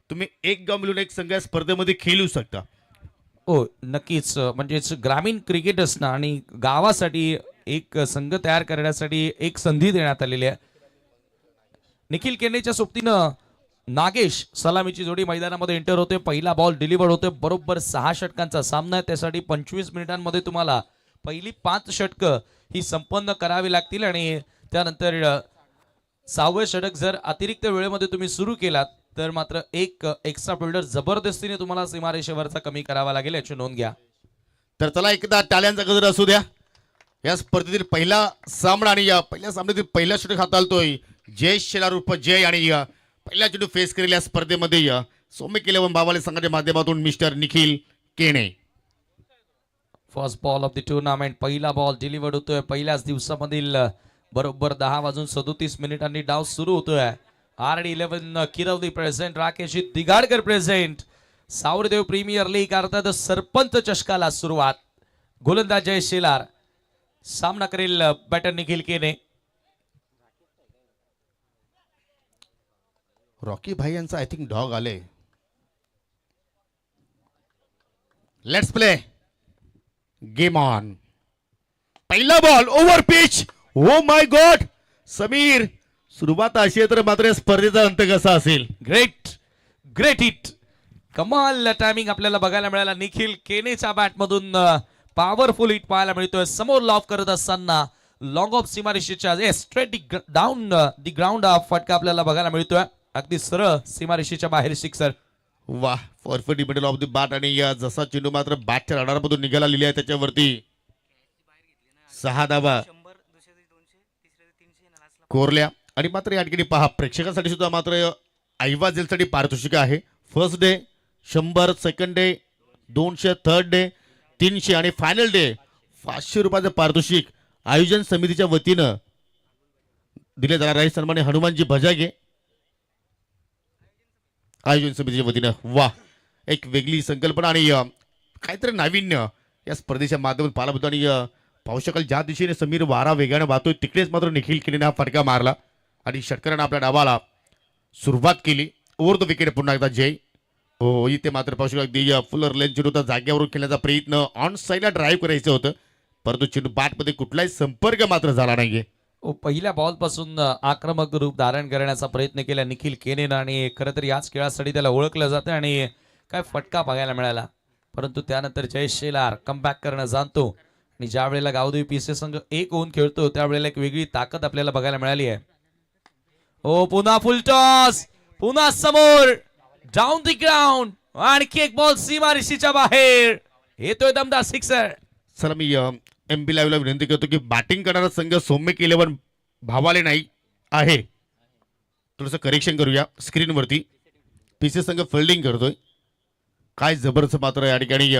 तुम्ही एक गाव मिळून एक संघ या स्पर्धेमध्ये खेळू शकता. हो नक्कीच म्हणजेच ग्रामीण क्रिकेट असणं आणि गावासाठी एक संघ तयार करण्यासाठी एक संधी देण्यात आलेली आहे. निखिल केनेच्या सोबतीनं नागेश सलामीची जोडी मैदानामध्ये एंटर होते. पहिला बॉल डिलिव्हर होते. बरोबर 6 षटकांचा सामना आहे. त्यासाठी 25 मिनिटांमध्ये तुम्हाला पहिली 5 षटकं ही संपन्न करावी लागतील आणि त्यानंतर 6वे षटक जर अतिरिक्त वेळेमध्ये तुम्ही सुरू केलात तर मात्र एक एक्स्ट्रा फिल्डर जबरदस्तीने तुम्हाला सीमारेषेवरचा कमी करावा लागेल, याची नोंद घ्या. तर चला एकदा टाळ्यांचा गजर असू द्या. या स्पर्धेतील पहिला सामना आणि या पहिल्या सामन्यातील पहिला षटक हाताळतोय जय शेलार उर्फ जय आणि पहिला चेंडू फेस केलेल्या स्पर्धेमध्ये सौम्य केलेवन बावाले संघाच्या माध्यमातून mister Nikhil Kene. First ball of the tournament, पहिला बॉल डिलिव्हर्ड होतोय. पहिल्याच दिवसामधील बरोबर 10:37 डाव सुरू होतोय. RD11 Kirwali present, Rakesh Digadkar present. Savardev premier league अर्थात सरपंच चषकाला सुरुवात. गोलंदाज जय शेलार, सामना करेल बॅटर निखिल केने. रॉकी भाई यांचा आय थिंक डॉग आले. Let's play game on. पहिला ball over pitch. Oh my god Sameer, सुरुवात अशी आहे तर मात्र या स्पर्धेचा अंत कसा असेल. ग्रेट ग्रेट हिट, कमाल टायमिंग आपल्याला बघायला मिळाला. निखिल केनेच्या बॅटमधून पॉवरफुल हिट पाहायला मिळतोय. समोर लॉफ करत असताना लॉंग ऑफ सीमारेषेच्या स्ट्रेट डाऊन दी ग्राउंड फटका आपल्याला बघायला मिळतोय. अगदी सरळ सीमारेषेच्या बाहेर सिक्सर. वाह, perfect middle of the bat आणि जसा चेंडू मात्र बॅटच्या रडारमधून निघाला लिहिला आहे त्याच्यावरती 6 धावा कोरल्या. आणि मात्र या ठिकाणी पहा प्रेक्षकांसाठी सुद्धा मात्र ऐवाजेलसाठी पारितोषिक आहे. First day 100, second day 200, third day 300 आणि फायनल डे 500 रुपयाचं पारितोषिक आयोजन समितीच्या वतीनं दिले जाणार आहे. सन्मान्य हनुमानजी भजागे आयोजन समितीच्या वतीनं. वा, एक वेगळी संकल्पना आणि काहीतरी नाविन्य या स्पर्धेच्या माध्यमातून पाहायला मिळतो. आणि पाहू शकाल ज्या दिशेने समीर वारा वेगाने वाहतोय तिकडेच मात्र निखिल केनेने हा फटका मारला आणि षटकारानं आपल्या डावाला सुरुवात केली. ओव्हर द विकेट पुन्हा एकदा जय. हो, इथे मात्र पाहू शकाल अगदी फुल लेन चेंडू होता. जागेवरून खेळण्याचा प्रयत्न ऑन साईडला ड्राईव्ह करायचं होतं परंतु चेंडू बॅटमध्ये कुठलाही संपर्क मात्र झाला नाहीये. पहिल्या बॉल पासून आक्रमक रूप धारण करण्याचा प्रयत्न केला निखिल केनेनं आणि खरं तर याच खेळासाठी त्याला ओळखलं जातं आणि काय फटका बघायला मिळाला. परंतु त्यानंतर जय शेलार कमबॅक करणं जाणतो आणि ज्या वेळेला गावदेवी पीसे संघ एक होऊन खेळतो त्यावेळेला एक वेगळी ताकद आपल्याला बघायला मिळाली आहे. ओ पुन्हा फुल टॉस, पुन्हा समोर डाऊन द ग्राउंड, आणखी एक बॉल सीमारेषेच्या बाहेर येतोय दमदार सिक्सर. चला मी MB लाईव्हला विनंती करतो की बॅटिंग करणारा संघ सौम्य केलेवन भावाले नाही आहे. थोडंसं करेक्शन करूया स्क्रीनवरती. पीसी संघ फिल्डिंग करतोय. काय जबरदस्त मात्र या ठिकाणी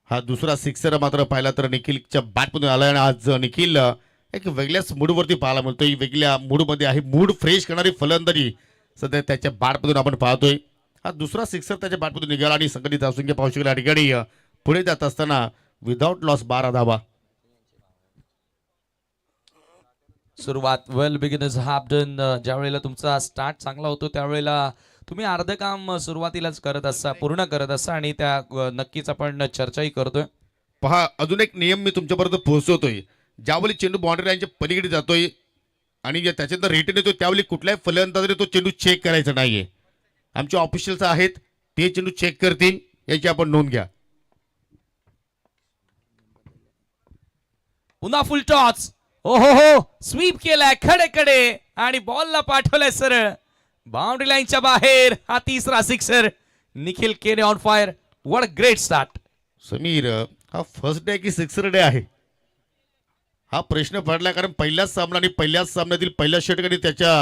हा दुसरा सिक्सर मात्र पाहिला तर निखिलच्या बॅटमधून आला आणि आज निखिल एक वेगळ्याच मूडवरती पाहायला मिळतोय. वेगळ्या मूडमध्ये आहे. मूड फ्रेश करणारी फलंदाजी सध्या त्याच्या बॅटमधून आपण पाहतोय. हा दुसरा सिक्सर त्याच्या बॅटमधून निघाला आणि संघटित असून पाहू शकला या ठिकाणी पुढे जात असताना विदाउट लॉस 12 धावा. सुरुवात वेल बिगिनर्स हाफ डन. ज्या वेळेला तुमचा स्टार्ट चांगला होतो त्यावेळेला तुम्ही अर्ध काम सुरुवातीलाच करत असा, पूर्ण करत असा आणि त्या नक्कीच आपण चर्चाही करतोय. पहा, अजून एक नियम मी तुमच्यापर्यंत पोहोचवतोय. ज्यावेळी चेंडू बाउंड्री लाईनच्या पलीकडे जातोय आणि त्याच्यानंतर रिटर्न येतो त्यावेळी कुठल्याही फलंदाजाने तो चेंडू चेक करायचा नाहीये. आमचे ऑफिशियल्स आहेत ते चेंडू चेक करतील, याची आपण नोंद घ्या. पुन्हा फुल टॉस. हो हो हो, स्वीप केलाय खडे खडे आणि बॉलला पाठवलाय सरळ बाउंड्री लाईनच्या बाहेर. हा तिसरा सिक्सर. निखिल केने on fire. What a great start. Sameer, हा फर्स्ट डे की सिक्सर डे आहे हा प्रश्न पडला. कारण पहिल्याच सामना आणि पहिल्याच सामन्यातील पहिल्या षटकाने त्याच्या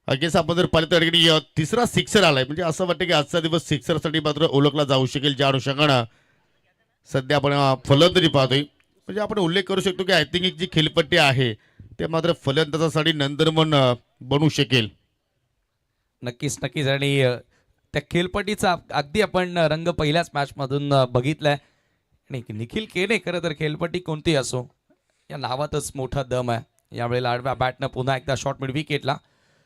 अगेन्स्ट आपण जर पाहिलं तर तिसरा सिक्सर आलाय. म्हणजे असं वाटतं की आजचा दिवस सिक्सरसाठी मात्र ओळखला जाऊ शकेल. ज्या अनुषंगानं सध्या आपण फलंदाजी पाहतोय. म्हणजे आपण उल्लेख करू शकतो की आय थिंक एक जी खेळपट्टी आहे ते मात्र फलंदाजासाठी नंदनवन बनू शकेल. नक्कीच नक्कीच. आणि त्या खेळपट्टीचा अगदी आपण रंग पहिल्याच मॅच मधून बघितलाय. आणि निखिल केने खरं तर खेळपट्टी कोणती असो या नावातच मोठा दम आहे. यावेळेला आडव्या बॅटनं पुन्हा एकदा शॉर्ट मिड विकेटला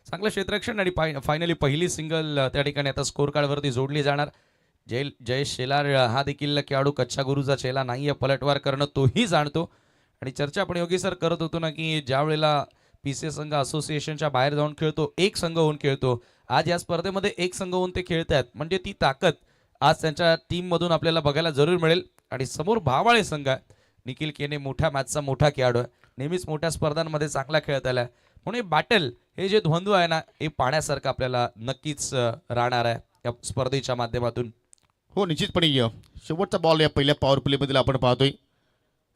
चांगलं क्षेत्ररक्षण आणि फायनली पहिली सिंगल त्या ठिकाणी आता स्कोर कार्डवरती जोडली जाणार. जयेश शेलार हा देखील खेळाडू कच्च्या गुरुचा चेला नाहीये, पलटवार करणं तोही जाणतो. आणि चर्चा आपण योगी सर करत होतो ना की ज्या वेळेला पीसीए संघ असोसिएशनच्या बाहेर जाऊन खेळतो, एक संघ होऊन खेळतो, आज या स्पर्धेमध्ये एक संघ होऊन ते खेळतात, म्हणजे ती ताकद आज त्यांच्या टीम मधून आपल्याला बघायला जरूर मिळेल. आणि समोर भावाळे संघ आहे. निखिल केने मोठ्या मॅचचा मोठा खेळाडू आहे, नेहमीच मोठ्या स्पर्धांमध्ये चांगला खेळत आलाय. म्हणून हे बॅटल, हे जे द्वंद्व आहे ना, हे पाहण्यासारखं आपल्याला नक्कीच राहणार आहे या स्पर्धेच्या माध्यमातून. हो निश्चितपणे शेवटचा बॉल या पहिल्या पॉवर प्लेमध्ये आपण पाहतोय.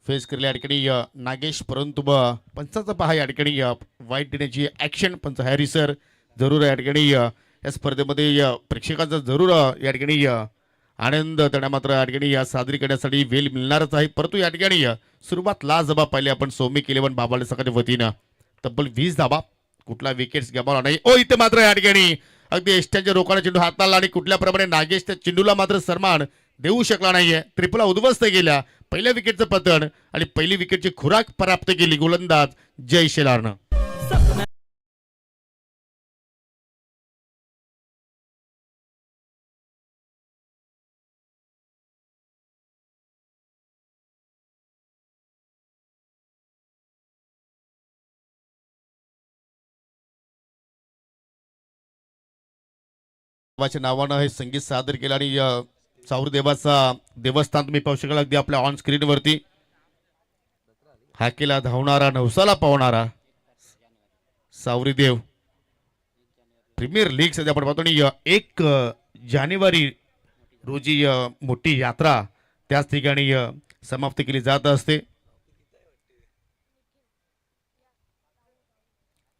फेस केलेल्या या ठिकाणी नागेश, परंतु पंचाचा पहा या ठिकाणी वाईट देण्याची ॲक्शन पंच हॅरी सर जरूर या ठिकाणी या स्पर्धेमध्ये प्रेक्षकांचा जरूर या ठिकाणी आनंद त्यांना मात्र या ठिकाणी साजरी करण्यासाठी वेळ मिळणारच आहे. परंतु या ठिकाणी सुरुवात लाजबाब पाहिली आपण सौमिक 11 बाबाले सकाळच्या वतीनं तब्बल 20 धाबा, कुठला विकेट्स गमावला नाही. ओ इथे मात्र या ठिकाणी अगदी एष्ट्यांच्या रोखाला चेंडू हाताळला आणि कुठल्या प्रमाणे नागेश त्या चेंडूला मात्र सन्मान देऊ शकला नाहीये. त्रिपुला उद्ध्वस्त गेल्या, पहिल्या विकेटचं पतन आणि पहिली विकेटची खुराक प्राप्त केली गोलंदाज जय शेलारनं. देवाच्या नावानं हे संगीत सादर केलं आणि सावरदेवाचा देवस्थान तुम्ही पाहू शकाल अगदी आपल्या ऑन स्क्रीन वरती. हाकेला धावणारा, नवसाला पावणारा सावरीदेव प्रीमियर लीग सध्या आपण पाहतो. आणि 1 जानेवारी रोजी मोठी यात्रा त्याच ठिकाणी समाप्त केली जात असते.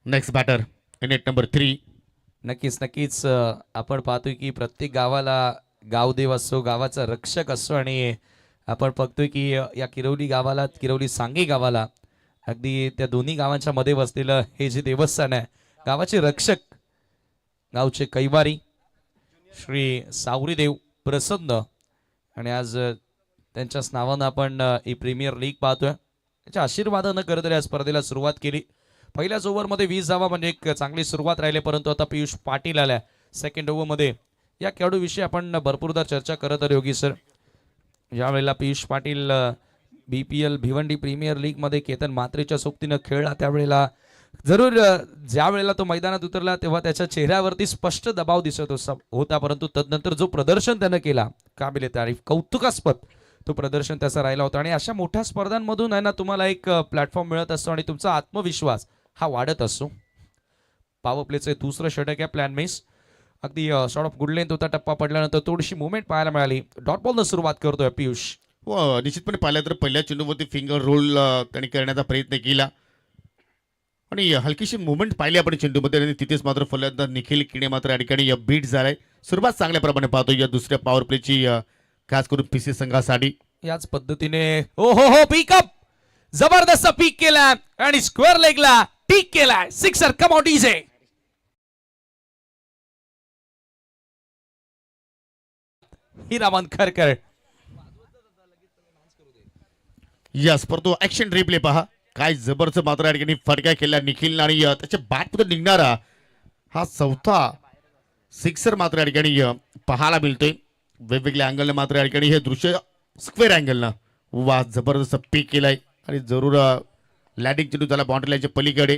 Next batter net number 3. नक्कीच नक्कीच आपण पाहतोय की प्रत्येक गावाला गावदेव असतो, गावाचा रक्षक असतो. आणि आपण बघतोय की या किरवली गावाला, किरवली सांगे गावाला, अगदी त्या दोन्ही गावांच्या मध्ये बसलेलं हे जे देवस्थान आहे, गावाचे रक्षक, गावचे कैवारी श्री सावरीदेव प्रसन्न. आणि आज त्यांच्याच नावानं आपण ही प्रीमियर लीग पाहतोय. त्याच्या आशीर्वादानं करत या स्पर्धेला सुरुवात केली. पहिल्याच ओव्हरमध्ये 20 धावा म्हणजे एक चांगली सुरुवात राहिली. परंतु आता पियुष पाटील आल्या सेकंड ओव्हरमध्ये. या खेळाडूविषयी आपण भरपूरदा चर्चा करत आलो योगी सर. ज्यावेळेला पियुष पाटील BPL भिवंडी प्रीमियर लीगमध्ये केतन मात्रेच्या सोबतीनं खेळला, त्यावेळेला जरूर ज्या वेळेला तो मैदानात उतरला तेव्हा त्याच्या चेहऱ्यावरती स्पष्ट दबाव दिसत होता. परंतु तदनंतर जो प्रदर्शन त्यानं केला, काबिले तारीफ, कौतुकास्पद तो प्रदर्शन त्याचा राहिला होता. आणि अशा मोठ्या स्पर्धांमधून आहे ना, तुम्हाला एक प्लॅटफॉर्म मिळत असतो आणि तुमचा आत्मविश्वास हा वाढत असतो. पॉवर प्लेचं दुसरं षटक आहे प्लॅन मिस. अगदी शॉर्ट ऑफ गुड लेंथ होता, टप्पा पडल्यानंतर थोडीशी मुवमेंट पाहायला मिळाली. डॉट बॉलनं सुरुवात करतोय पियुष. हो निश्चितपणे पाहिलं तर पहिल्या चेंडूवरती फिंगर रोल त्यांनी करण्याचा प्रयत्न केला आणि हलकीशी मुवमेंट पाहिली आपण चेंडूमध्ये आणि तिथेच मात्र फलंदाज निखिल किणे मात्र या ठिकाणी बीट झालाय. सुरुवात चांगल्या प्रमाणे पाहतो या दुसऱ्या पॉवर प्लेची खास करून पीसी संघासाठी. याच पद्धतीने हो पिकअप, जबरदस्त पीक केला आणि स्क्वेअर लेगला टिक केलाय. Sixer, come out easy. Hiraman Kharkar. Yes, परंतु ऍक्शन रिप्ले पहा, काय जबरदस्त मात्र या ठिकाणी फटका केला निखिल आणि त्याच्या बॅटमधून निघणारा हा चौथा सिक्सर मात्र या ठिकाणी पाहायला मिळतोय. वेगवेगळ्या अँगलने मात्र या ठिकाणी हे दृश्य स्क्वेअर अँगलनं वा जबरदस्त पीक केलाय आणि जरूर लँडिंग चेंडू त्याला बाउंड्री लाईनच्या पलीकडे.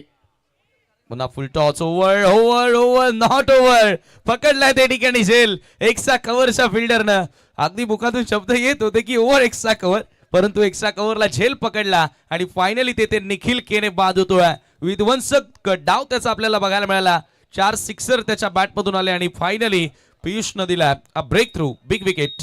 पुन्हा full toss. Over over over not over. पकडलाय त्या ठिकाणी झेल एक्स्ट्रा कव्हरच्या फिल्डरनं. अगदी मुखातून शब्द येत होते की ओव्हर एक्स्ट्रा कव्हर, परंतु एक्स्ट्रा कव्हरला झेल पकडला आणि फायनली तेथे निखिल केने बाद होतोय. विध्वंसक डाव त्याचा आपल्याला बघायला मिळाला. 4 सिक्सर त्याच्या बॅटमधून आले आणि फायनली पियुषनं दिला a breakthrough, big wicket.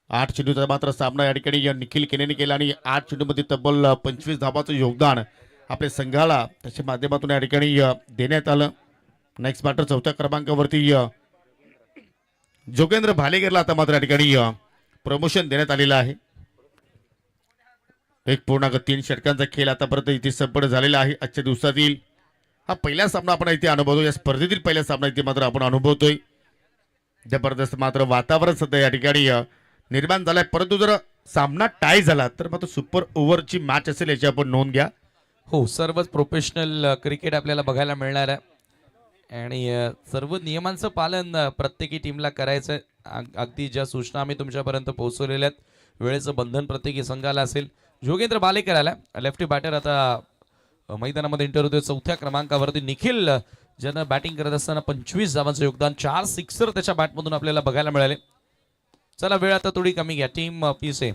8 चेंडूचा मात्र सामना या ठिकाणी निखिल केनेने केला आणि 8 चेंडूमध्ये तब्बल 25 धावाचं योगदान आपल्या संघाला त्याच्या माध्यमातून या ठिकाणी देण्यात आलं. नेक्स्ट बॅटर चौथ्या क्रमांकावरती जोगेंद्र भालेकरला आता मात्र या ठिकाणी प्रमोशन देण्यात आलेलं आहे. 1.3 षटकांचा खेळ आतापर्यंत इथे संपन्न झालेला आहे. आजच्या दिवसातील हा पहिला सामना आपण इथे अनुभवतो. या स्पर्धेतील पहिला सामना इथे मात्र आपण अनुभवतोय. जबरदस्त मात्र वातावरण सध्या या ठिकाणी निर्माण झालंय. परंतु जर सामना टाय झाला तर मात्र सुपर ओव्हरची मॅच असेल याची आपण नोंद घ्या. हो, सर्वच प्रोफेशनल क्रिकेट आपल्याला बघायला मिळणार आहे आणि सर्व नियमांचं पालन प्रत्येकी टीमला करायचं. अगदी ज्या सूचना आम्ही तुमच्यापर्यंत पोहोचवलेल्या आहेत. वेळेचं बंधन प्रत्येकी संघाला असेल. जोगेंद्र भालेकर आला, लेफ्टी बॅटर आता मैदानामध्ये एंटर होतोय. चौथ्या क्रमांकावरती निखिल ज्यानं बॅटिंग करत असताना 25 धावांचं योगदान, 4 सिक्सर त्याच्या बॅटमधून आपल्याला बघायला मिळाले. चला, वेळ आता थोडी कमी घ्या. टीम पीसे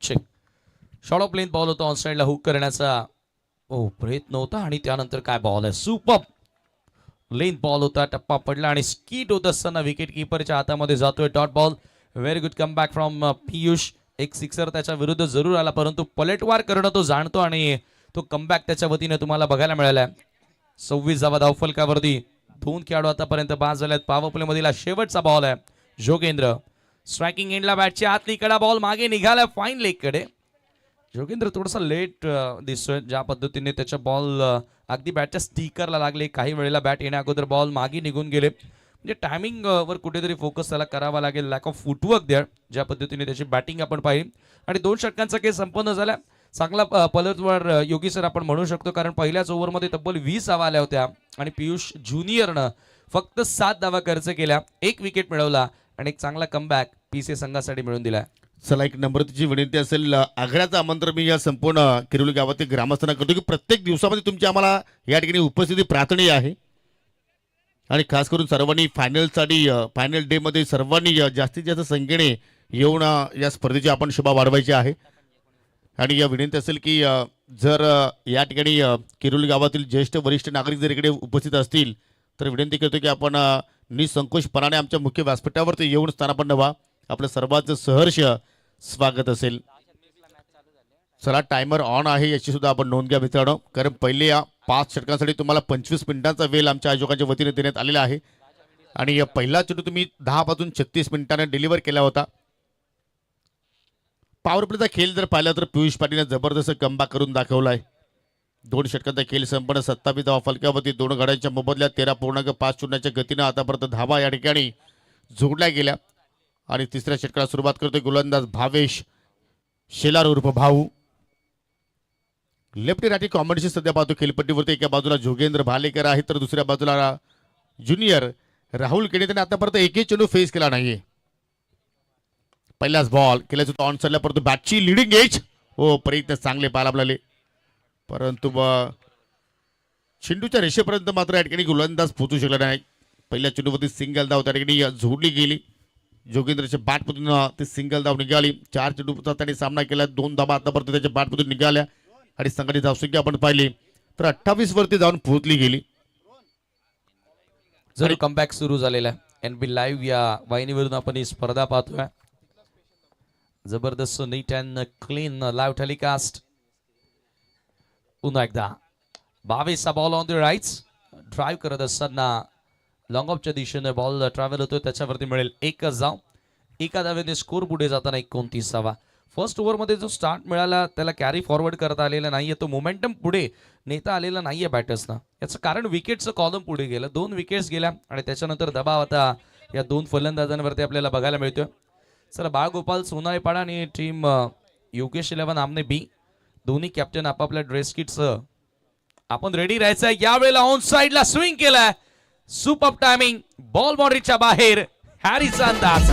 check. Short of length ball होता, ऑन साइडला हुक करण्याचा प्रयत्न होता आणि त्यानंतर काय बॉल आहे, सुपर लेंथ बॉल होता. टप्पा पडला आणि स्कीट होत असताना विकेट किपरच्या हातामध्ये जातोय. Dot ball. Very good come back from Piyush. एक सिक्सर त्याच्या विरुद्ध जरूर आला, परंतु पलटवार करणं तो जाणतो आणि तो कमबॅक त्याच्या वतीने तुम्हाला बघायला मिळाला. 26 धावा धावफलकावरती. 2 खेळाडू आतापर्यंत बाद झालेत. पॉवर प्ले मधील शेवटचा बॉल आहे. जोगेंद्र स्ट्रायकिंग एंडला बॅटची आतली कडा, बॉल मागे निघाला फाईन लेग कडे. जोगेंद्र थोडासा लेट दिसतोय. ज्या पद्धतीने त्याच्या बॉल अगदी बॅटच्या स्टिकरला लागले. काही वेळेला बॅट येण्या अगोदर बॉल मागे निघून गेले. म्हणजे टायमिंग वर कुठेतरी फोकस त्याला करावा लागेल. लॅक ऑफ फुटवर्क द्या. ज्या पद्धतीने त्याची बॅटिंग आपण पाहिली आणि 2 षटकांचा खेळ संपन्न झाला. चांगला पलटवार योगी सर आपण म्हणू शकतो, कारण पहिल्याच ओव्हरमध्ये तब्बल 20 धावा आल्या होत्या आणि पियुष ज्युनियरनं फक्त 7 धावा खर्च केल्या, 1 विकेट मिळवला आणि एक चांगला कमबॅक पीसी संघासाठी मिळून दिला. चला, एक नम्रतेची विनंती असेल. आग्र्याचं आमंत्रण मी या संपूर्ण किरोली गावातील ग्रामस्थांना करतो की प्रत्येक दिवसामध्ये तुमची आम्हाला या ठिकाणी उपस्थिती प्रार्थनीय आहे आणि खास करून सर्वांनी फायनलसाठी फायनल डे मध्ये सर्वांनी जास्तीत जास्त संख्येने येऊन या स्पर्धेची आपण शोभा वाढवायची आहे. आणि या विनंती असेल की जर या ठिकाणी किरोली गावातील ज्येष्ठ वरिष्ठ नागरिक जर इकडे उपस्थित असतील तर विनंती करतो की आपण निसंकोचपणाने आमच्या मुख्य व्यासपीठावरती येऊन स्थानापन्न व्हा. आपलं सर्वांचं सहर्ष स्वागत असेल. चला, टायमर ऑन आहे याची सुद्धा आपण नोंद घ्या मित्रांनो, कारण पहिले या 5 षटकांसाठी तुम्हाला 25 मिनिटांचा वेळ आमच्या आयोजकांच्या वतीने देण्यात आलेला आहे आणि या पहिला चेंडू तुम्ही 10 पासून 36 मिनिटांनी डिलिव्हर केला होता. पॉवर प्लेचा खेळ जर पाहिला तर पियुष पाटीलने जबरदस्त कमबॅक करून दाखवलाय. 2 षटकांचा खेळ संपन्न. 27 धावा फलकावरती. 2 गड्यांच्या मोबदल्यात 13.5 गतीनं आतापर्यंत धावा या ठिकाणी जोडल्या गेल्या आणि तिसऱ्या षटकाला सुरुवात करतोय गोलंदाज भावेश शेलार उर्फ भाऊ. लेफ्टी राठी कॉम्बिनेशन सध्या पाहतो खेळपट्टीवरती. एका बाजूला जोगेंद्र भालेकर आहे तर दुसऱ्या बाजूला ज्युनियर राहुल केने. त्याने आतापर्यंत एकही चेंडू फेस केला नाहीये. पहिलाच बॉल केल्याचं होतं ऑन साइडला, परंतु बॅटची लिडिंग एज प्रयत्न चांगले पाहायला मिळाले, परंतु चेंडूच्या रेषेपर्यंत मात्र या ठिकाणी गोलंदाज पोहोचू शकला नाही. पहिल्या चेंडूवरती सिंगल धाव त्या ठिकाणी जोडली गेली. जोगेंद्रच्या बॅटमधून ते सिंगल धाव निघाली. 4 चेंडूचा त्याने सामना केला. 2 धावा आतापर्यंत त्याच्या बॅटमधून निघाल्या आणि संघाची धावसंख्या आपण पाहिली तर 28 वरती जाऊन पोहोचली गेली. जर कमबॅक सुरू झालेला आहे. एनबी लाईव्ह या वाहिनीवरून आपण ही स्पर्धा पाहतोय. जबरदस्त neat and clean live telecast. पुन्हा एकदा 22 ball on the rights. Drive करत असताना लॉंग ऑफच्या दिशेने बॉल ट्रॅव्हल होतो, त्याच्यावरती मिळेल 1 धाव. एका धावेने स्कोर पुढे जाताना 29. फर्स्ट ओव्हरमध्ये जो स्टार्ट मिळाला त्याला कॅरी फॉरवर्ड करता आलेला नाहीये. तो मोमेंटम पुढे नेता आलेला नाहीये बॅटर्सना. याचं कारण विकेटचं कॉलम पुढे गेलं. 2 विकेट्स गेल्या आणि त्याच्यानंतर दबाव आता या 2 फलंदाजांवरती आपल्याला बघायला मिळतोय. चला, बाळगोपाल सोनाईपाडा आणि टीम योगेश 11 आमने बी, दोन्ही कॅप्टन आपापल्या ड्रेस किटसह आपण रेडी राहायचंय. यावेळेला ऑन साइडला स्विंग केलाय सुपर टायमिंग, बॉल बाउंड्रीच्या बाहेर. हॅरीचा अंदाज.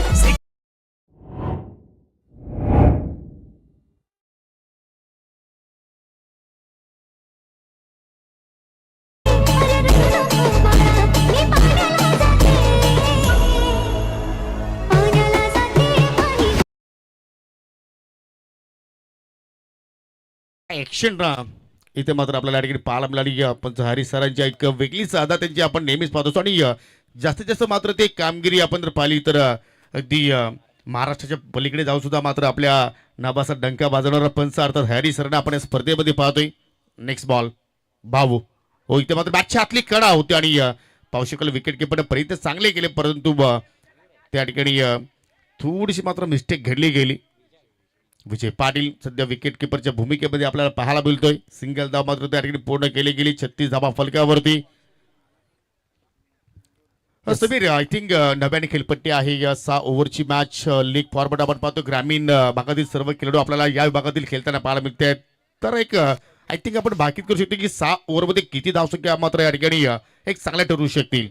ऍक्शन इथे मात्र आपल्याला या ठिकाणी पाहायला मिळाली पण हरी सरांची एक वेगळीच अदा त्यांची आपण नेहमीच पाहतो आणि जास्तीत जास्त मात्र ते कामगिरी आपण जर पाहिली तर अगदी महाराष्ट्राच्या पलीकडे जाऊन सुद्धा मात्र आपल्या नाबाचा डंका वाजवणारा पंच अर्थात हॅरी सरांना आपण या स्पर्धेमध्ये पाहतोय. नेक्स्ट बॉल भाऊ हो इथे मात्र मॅचच्या आतली कडा होती आणि पाहू शकाल विकेट किपर प्रयत्न चांगले केले परंतु त्या ठिकाणी थोडीशी मात्र मिस्टेक घडली गेली. विजय पाटील सध्या विकेट किपरच्या भूमिकेमध्ये आपल्याला पाहायला मिळतोय. सिंगल धाव मात्र त्या ठिकाणी पूर्ण केली गेली. 36 धावा फलकावरती. समीर आय थिंक नव्याने खेळपट्टी आहे. 6 ओव्हरची मॅच लीग फॉर्मॅट आपण पाहतो. ग्रामीण भागातील सर्व खेळाडू आपल्याला या विभागातील खेळताना पाहायला मिळत आहेत. तर एक आय थिंक आपण भाकीत करू शकतो की 6 ओव्हरमध्ये किती धावसंख्या मात्र या ठिकाणी एक चांगल्या ठरू शकतील.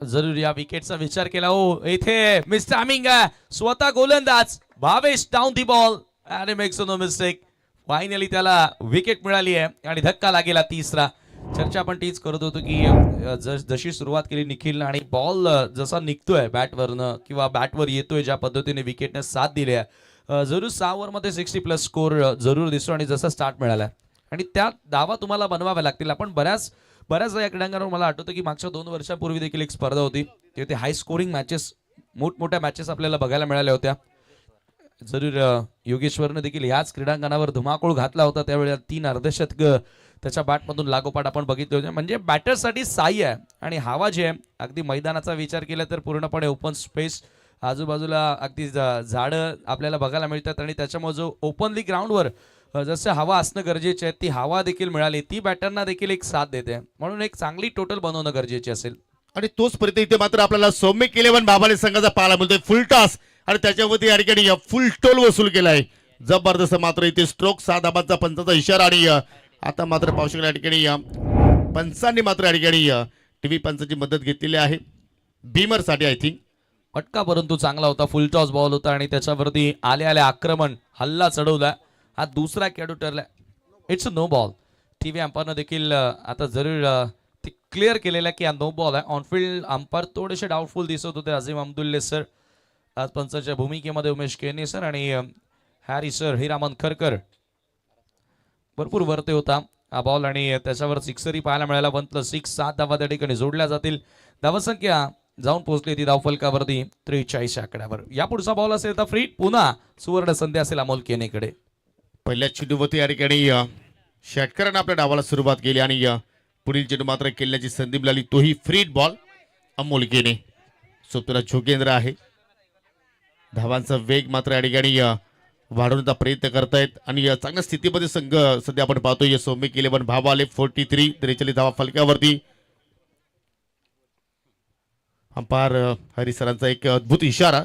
जरूर या विकेटचा विचार केला. हो इथे मिस टायमिंग स्वतः गोलंदाज भावेश डाऊन दी बॉल आणि मेक्स नो मिस्टेक. फायनली त्याला विकेट मिळाली आहे आणि धक्का लागेला तिसरा. चर्चा आपण तीच करत होतो की जशी सुरुवात केली निखिल आणि बॉल जसा निघतोय बॅटवरनं किंवा बॅटवर येतोय ज्या पद्धतीने विकेटने साथ दिली आहे जरूर 6 ओव्हरमध्ये 60+ स्कोर जरूर दिसतो आणि जसा स्टार्ट मिळाला आणि त्या धावा तुम्हाला बनवाव्या लागतील. आपण बऱ्याच या क्रीडांगणावर मला आठवतं की मागच्या 2 वर्षापूर्वी देखील एक स्पर्धा होती. तिथे हाय स्कोरिंग मॅचेस मोठमोठ्या मॅचेस आपल्याला बघायला मिळाल्या होत्या. जरूर योगेश्वरने देखील याच क्रीडांगणावर धुमाकूळ घातला होता. त्यावेळेला 3 अर्धशतक त्याच्या बॅटमधून लागोपाठ आपण बघितले होते. म्हणजे बॅटरसाठी साई आहे आणि हवा जी आहे अगदी मैदानाचा विचार केला तर पूर्णपणे ओपन स्पेस आजूबाजूला अगदी झाडं आपल्याला बघायला मिळतात आणि त्याच्यामुळे जो ओपनली ग्राउंडवर जसं हवा असणं गरजेचे आहे ती हवा देखील मिळाली. ती बॅटरना देखील एक साथ देते म्हणून एक चांगली टोटल बनवणं गरजेचे असेल. आणि तोच पर्यंत इथे मात्र आपल्याला सौम्य इलेव्हन बाबाले संघाचा पाहायला मिळतोय. फुल टॉस आणि त्याच्यावरती या ठिकाणी फुल टोल वसूल केलाय. जबरदस्त मात्र इथे स्ट्रोक 6 धाबांचा पंचाचा इशारा आणि आता मात्र पाहू शकला या ठिकाणी पंचांनी मात्र या ठिकाणी टीव्ही पंचाची मदत घेतलेली आहे बीमरसाठी आय थिंक. फटका परंतु चांगला होता. फुल टॉस बॉल होता आणि त्याच्यावरती आल्या आक्रमण हल्ला चढवला. हा दुसरा खेळाडू ठरला. It's no ball. टीव्ही अंपायरनं देखील आता जरूर ते क्लिअर केलेलं की हा नो बॉल आहे. ऑनफिल्ड अंपायर थोडेसे डाऊटफुल दिसत होते. अझीम अब्दुल्ले सर आज पंचाच्या भूमिकेमध्ये उमेश केनी सर आणि हॅरी सर हिरामन खरकर भरपूर वरते होता हा बॉल आणि त्याच्यावर सिक्सरी पाहायला मिळाला. 1+6 7 धावा त्या ठिकाणी जोडल्या जातील. धावसंख्या जाऊन पोहोचली ती धावफलकावरती 43 आकड्यावर. या पुढचा बॉल असेल तर फ्री. पुन्हा सुवर्ण संधी असेल अमोल केनेकडे. पहिल्या चेंडूवरती या ठिकाणी षटकरांना आपल्या डावाला सुरुवात केली आणि पुढील चेंडू मात्र खेळण्याची संधी मिळाली. तोही फ्री बॉल अमोल केने. सोबतीला जोगेंद्र आहे. धावांचा वेग मात्र या ठिकाणी वाढवण्याचा प्रयत्न करतायत आणि चांगल्या स्थितीमध्ये संघ सध्या आपण पाहतोय. सौम्य इलेव्हन भावाले 43 धावा फलकावरती. अंपायर हरी सरांचा एक अद्भुत इशारा.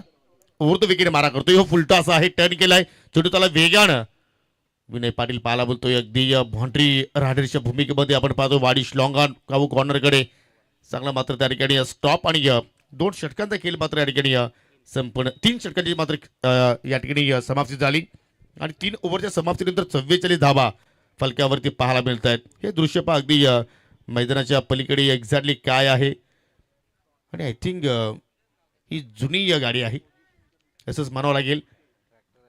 उर्द विकेट मारा करतोय. हो फुलटॉस आहे. टर्न केलाय. चेंडू त्याला वेगानं विनय पाटील पाहायला बोलतोय. अगदी बाउंड्री रायडरच्या भूमिकेमध्ये आपण पाहतो. वाडिश लॉंग ऑन कावू कॉर्नरकडे चांगला मात्र त्या ठिकाणी स्टॉप आणि 2 षटकांचा खेळ मात्र या ठिकाणी संपूर्ण 3 षटकांची मात्र या ठिकाणी समाप्ती झाली आणि 3 ओव्हरच्या समाप्तीनंतर 44 धावा फलकावरती पाहायला मिळत आहेत. हे दृश्य पहा अगदी मैदानाच्या पलीकडे एक्झॅक्टली काय आहे आणि आय थिंक ही जुनी गाडी आहे असंच म्हणावं लागेल.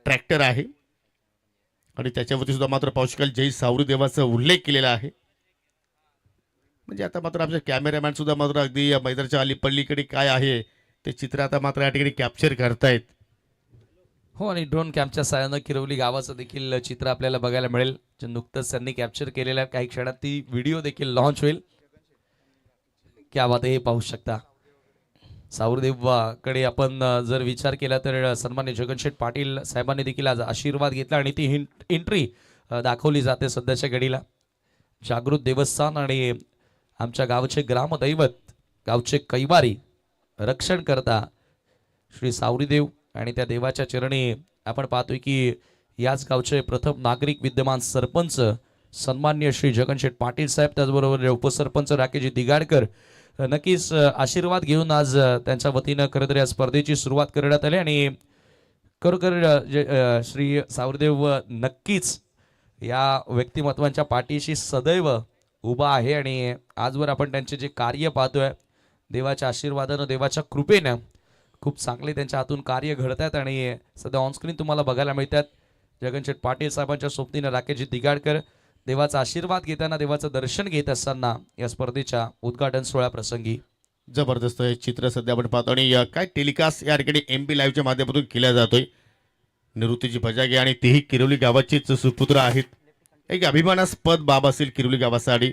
ट्रॅक्टर आहे आणि त्याच्यावरती सुद्धा मात्र पाहू शकाल जय सावरी देवाचा उल्लेख केलेला आहे. म्हणजे आता मात्र आमच्या कॅमेरामॅन सुद्धा मात्र अगदी मैदानाच्या अलीपल्लीकडे काय आहे ते चित्र आता मात्र या ठिकाणी कॅप्चर करतायत. हो आणि ड्रोन कॅमच्या साहाय्यानं किरवली गावाचं देखील चित्र आपल्याला बघायला मिळेल जे नुकतंच त्यांनी कॅप्चर केलेलं आहे. काही क्षणात ती व्हिडिओ देखील लॉन्च होईल. क्या बात आहे. हे पाहू शकता सावरदेवाकडे आपण जर विचार केला तर सन्मान्य जगनशेठ पाटील साहेबांनी देखील आज आशीर्वाद घेतला आणि ती एंट्री दाखवली जाते सध्याच्या घडीला. जागृत देवस्थान आणि आमच्या गावचे ग्रामदैवत गावचे कैवारी रक्षण करता श्री सावरीदेव आणि त्या देवाच्या चरणी आपण पाहतोय की याच गावचे प्रथम नागरिक विद्यमान सरपंच सन्मान्य श्री जगनशेठ पाटील साहेब त्याचबरोबर उपसरपंच राकेशजी दिगाडकर नक्कीच आशीर्वाद घेऊन आज त्यांच्या वतीनं खरं तर या स्पर्धेची सुरुवात करण्यात आली आणि खरोखर श्री सावरदेव नक्कीच या व्यक्तिमत्वांच्या पाठीशी सदैव उभा आहे आणि आजवर आपण त्यांचे जे कार्य पाहतोय देवाच्या आशीर्वादानं देवाच्या कृपेनं खूप चांगले त्यांच्या हातून कार्य घडतात आणि सध्या ऑनस्क्रीन तुम्हाला बघायला मिळतात जगनशेठ पाटील साहेबांच्या सोबतीनं राकेशजी दिगाडकर देवाचा आशीर्वाद घेताना देवाचं दर्शन घेत असताना या स्पर्धेच्या उद्घाटन सोहळ्या प्रसंगी जबरदस्त हे चित्र सध्या आपण पाहतो आणि काय टेलिकास्ट या ठिकाणी MP लाईव्हच्या माध्यमातून केला जातोय. निवृत्तीची बजागे आणि तेही किरोली गावाचेच सुपुत्र आहेत. एक अभिमानास्पद बाब असेल किरोली गावासाठी.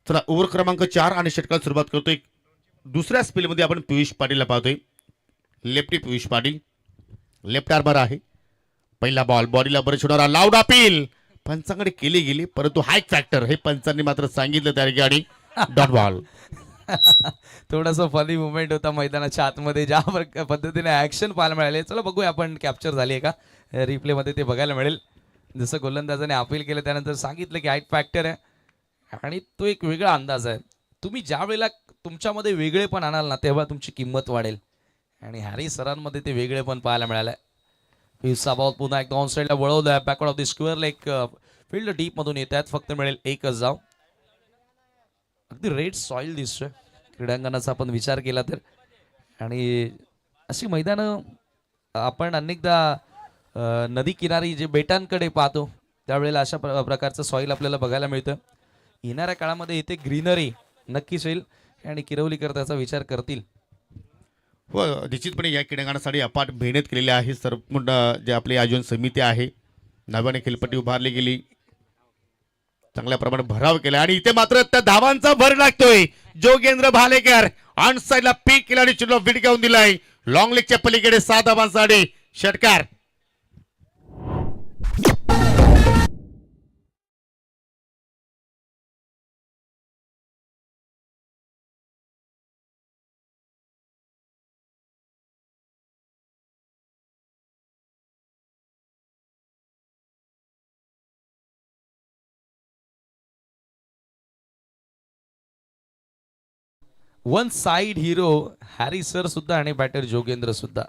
चला ओव्हर क्रमांक 4 आणि षटकाला सुरुवात करतोय. दुसऱ्या स्पेलमध्ये आपण पियुष पाटीलला पाहतोय. Lefty Piyush Patil left armour आहे. पहिला बॉल बॉडीला बरेच होणारा लाऊड अपील पंचांकडे केली गेली परंतु हाय फॅक्टर हे पंचांनी मात्र सांगितलं त्या ठिकाणी डॉट बॉल. थोडासा फनी मुवमेंट होता मैदानाच्या आतमध्ये ज्या पद्धतीने ऍक्शन पाहायला मिळाले. चला बघूया आपण कॅप्चर झाली आहे का रिप्ले मध्ये ते बघायला मिळेल. जसं गोलंदाजाने अपील केलं त्यानंतर सांगितलं की हाईट फॅक्टर आहे आणि तो एक वेगळा अंदाज आहे. तुम्ही ज्या वेळेला तुमच्यामध्ये वेगळेपण आणाल ना तेव्हा तुमची किंमत वाढेल आणि हॅरी सरांमध्ये ते वेगळेपण पाहायला मिळालंय. पियुषचा बॉल पुन्हा एकदा ऑन साईडला वळवलाय backward of the square leg field deep मधून येत आहेत. फक्त मिळेल एकच धाव. अगदी रेड सॉइल दिसतोय क्रीडांगणाचा आपण विचार केला तर आणि अशी मैदानं आपण अनेकदा नदी किनारी जे बेटांकडे पाहतो त्यावेळेला अशा प्रकारचं सॉइल आपल्याला बघायला मिळतं. येणाऱ्या काळामध्ये इथे ग्रीनरी नक्कीच होईल आणि किरवलीकर त्याचा विचार करतील. हो निश्चितपणे या क्रीडांगणासाठी अपाट मेहनत केलेली आहे. सर्व जे आपली आयोजन समिती आहे नव्याने खेळपट्टी उभारली गेली चांगल्या प्रमाणात भराव केला आणि इथे मात्र त्या धावांचा भर लागतोय. जोगेंद्र भालेकर ऑन साईडला पीक केला आणि चिल्लो विट घेऊन दिलाय. लॉंग लेगच्या पलीकडे 7 धावांसाठी षटकार. One side hero Harry sir सुद्धा आणि बॅटर जोगेंद्र सुद्धा.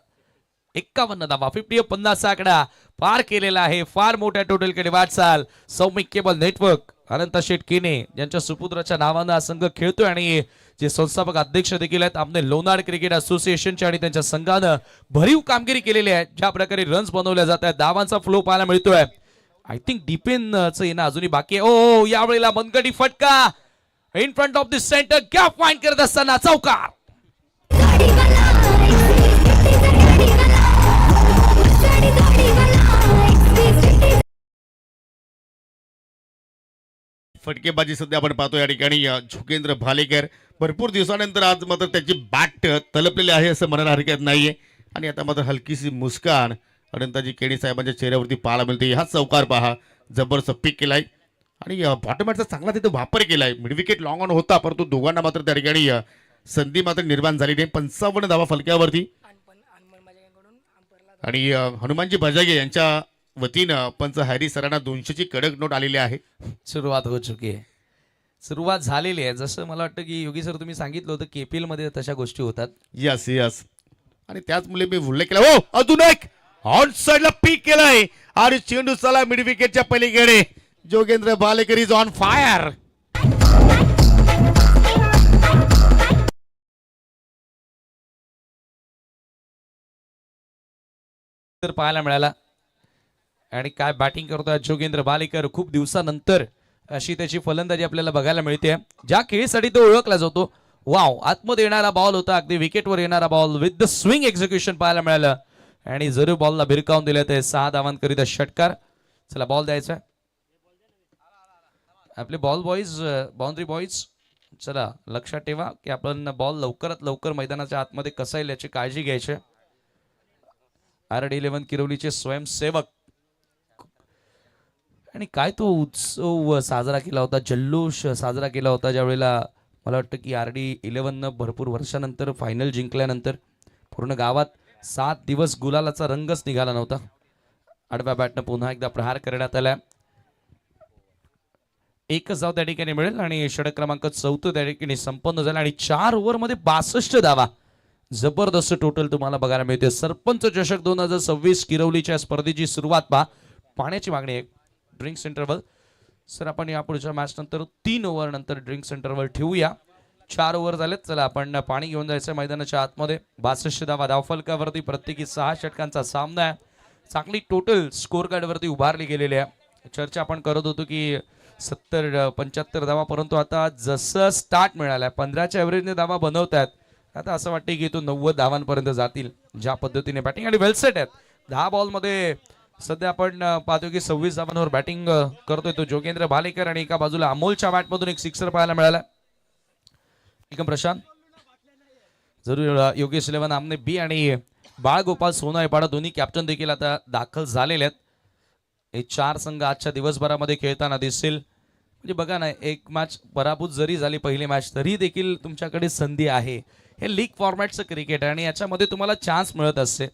51 धावा 50 आकडा पार केलेला आहे. फार मोठ्या टोटलकडे वाटचाल. सौमिक केबल नेटवर्क अनंत शेठ केने यांच्या सुपुत्राच्या नावानं हा संघ खेळतोय आणि जे संस्थापक अध्यक्ष देखील आहेत आपले लोणार क्रिकेट असोसिएशनचे आणि त्यांच्या संघानं भरीव कामगिरी केलेली आहे. ज्या प्रकारे रन्स बनवल्या जात आहेत धावांचा फ्लो पाहायला मिळतोय. आय थिंक डिपेनचं येणं अजूनही बाकी आहे. ओ यावेळेला मनगटी फटका in front of this centre gap find करत असताना चौकार. फटकेबाजी सध्या आपण पाहतो या ठिकाणी जोगेंद्र भालेकर भरपूर दिवसानंतर आज मात्र त्याची बॅट तलपलेली आहे असं म्हणायला हरकत नाहीये आणि आता मात्र हलकीशी मुस्कान अनंताजी केणी साहेबांच्या चेहऱ्यावरती पाहायला मिळते. हा चौकार पहा जबरदस्त पिक केलाय आणि बॉटमॅटचा चांगला तिथे वापर केलाय. मिड विकेट लॉंग ऑन होता परंतु दोघांना मात्र त्या ठिकाणी संधी मात्र निर्माण झाली नाही. 55 धावा फलक्यावरती आणि हनुमानजी बजागे यांच्या वतीनं पंच हॅरी सरांना 200ची कडक नोट आलेली आहे. सुरुवात हो चुकी आहे. सुरुवात झालेली आहे. जसं मला वाटतं की योगी सर तुम्ही सांगितलं होतं KPL मध्ये तशा गोष्टी होतात. यस यस आणि त्याच मुले मी उल्लेख केला. हो अजून एक ऑन साइडला पीक केलाय आणि चेंडू चला मिड विकेटच्या पलीकडे. Jogendra Bhalekar is on fire. तर पाहायला मिळाला आणि काय बॅटिंग करतोय जोगेंद्र भालेकर. खूप दिवसानंतर अशी त्याची फलंदाजी आपल्याला बघायला मिळते. ज्या खेळीसाठी तो ओळखला जातो. वाव आतमध्ये येणारा बॉल होता अगदी विकेटवर येणारा ball with the swing execution पाहायला मिळालं आणि जरूर बॉलला भिरकावून दिलं ते 6 धावांकरिता षटकार. चला बॉल द्यायचा आपले बॉल बॉईज बाउंड्री बॉईज. चला लक्षात ठेवा की आपण बॉल लवकरात लवकर मैदानाच्या आतमध्ये कसा येईल याची काळजी घ्यायची. RD11 किरवलीचे स्वयंसेवक आणि काय तो उत्सव साजरा केला होता जल्लोष साजरा केला होता ज्यावेळेला मला वाटतं की RD11 भरपूर वर्षानंतर फायनल जिंकल्यानंतर पूर्ण गावात 7 दिवस गुलालाचा रंगच निघाला नव्हता. आडव्या बॅटनं पुन्हा एकदा प्रहार करण्यात आला. एकच धाव त्या ठिकाणी मिळेल आणि षटक क्रमांक 4 त्या ठिकाणी संपन्न झाला आणि 4 ओव्हरमध्ये 62 धावा. जबरदस्त टोटल तुम्हाला बघायला मिळते. सरपंच चषक 2026 किरवलीच्या स्पर्धेची सुरुवात पहा. पाण्याची मागणी आहे. ड्रिंक्स इंटरवल सर आपण या पुढच्या मॅच नंतर 3 ओव्हर नंतर ड्रिंक्स इंटरवल ठेवूया. 4 ओव्हर झालेत. चला आपण पाणी घेऊन जायचं मैदानाच्या आतमध्ये. 62 धावा धावफलकावरती प्रत्येकी 6 षटकांचा सामना आहे. चांगली टोटल स्कोर कार्डवरती उभारली गेलेली आहे. चर्चा आपण करत होतो की 70-75 धावा, परंतु आता जसं स्टार्ट मिळालाय 15च्या ॲव्हरेजने धावा बनवतात. आता असं वाटतं की तो 90 धावांपर्यंत जातील ज्या पद्धतीने बॅटिंग आणि वेलसेट आहेत. 10 बॉलमध्ये सध्या आपण पाहतो की 26 धावांवर बॅटिंग करतोय तो जोगेंद्र भालेकर आणि एका बाजूला अमोलच्या बॅटमधून एक सिक्सर पाहायला मिळाला. निकम प्रशांत जरूर योगेश इलेव्हन आमने बी आणि बाळगोपाल सोनाईपाडा दोन्ही कॅप्टन देखील आता दाखल झालेले आहेत. हे 4 संघ आजच्या दिवसभरामध्ये खेळताना दिसतील. म्हणजे बघा ना, एक मॅच पराभूत जरी झाली पहिली मॅच तरी देखील तुमच्याकडे संधी आहे. हे लीग फॉर्मॅटचं क्रिकेट आहे आणि याच्यामध्ये तुम्हाला चान्स मिळत असते.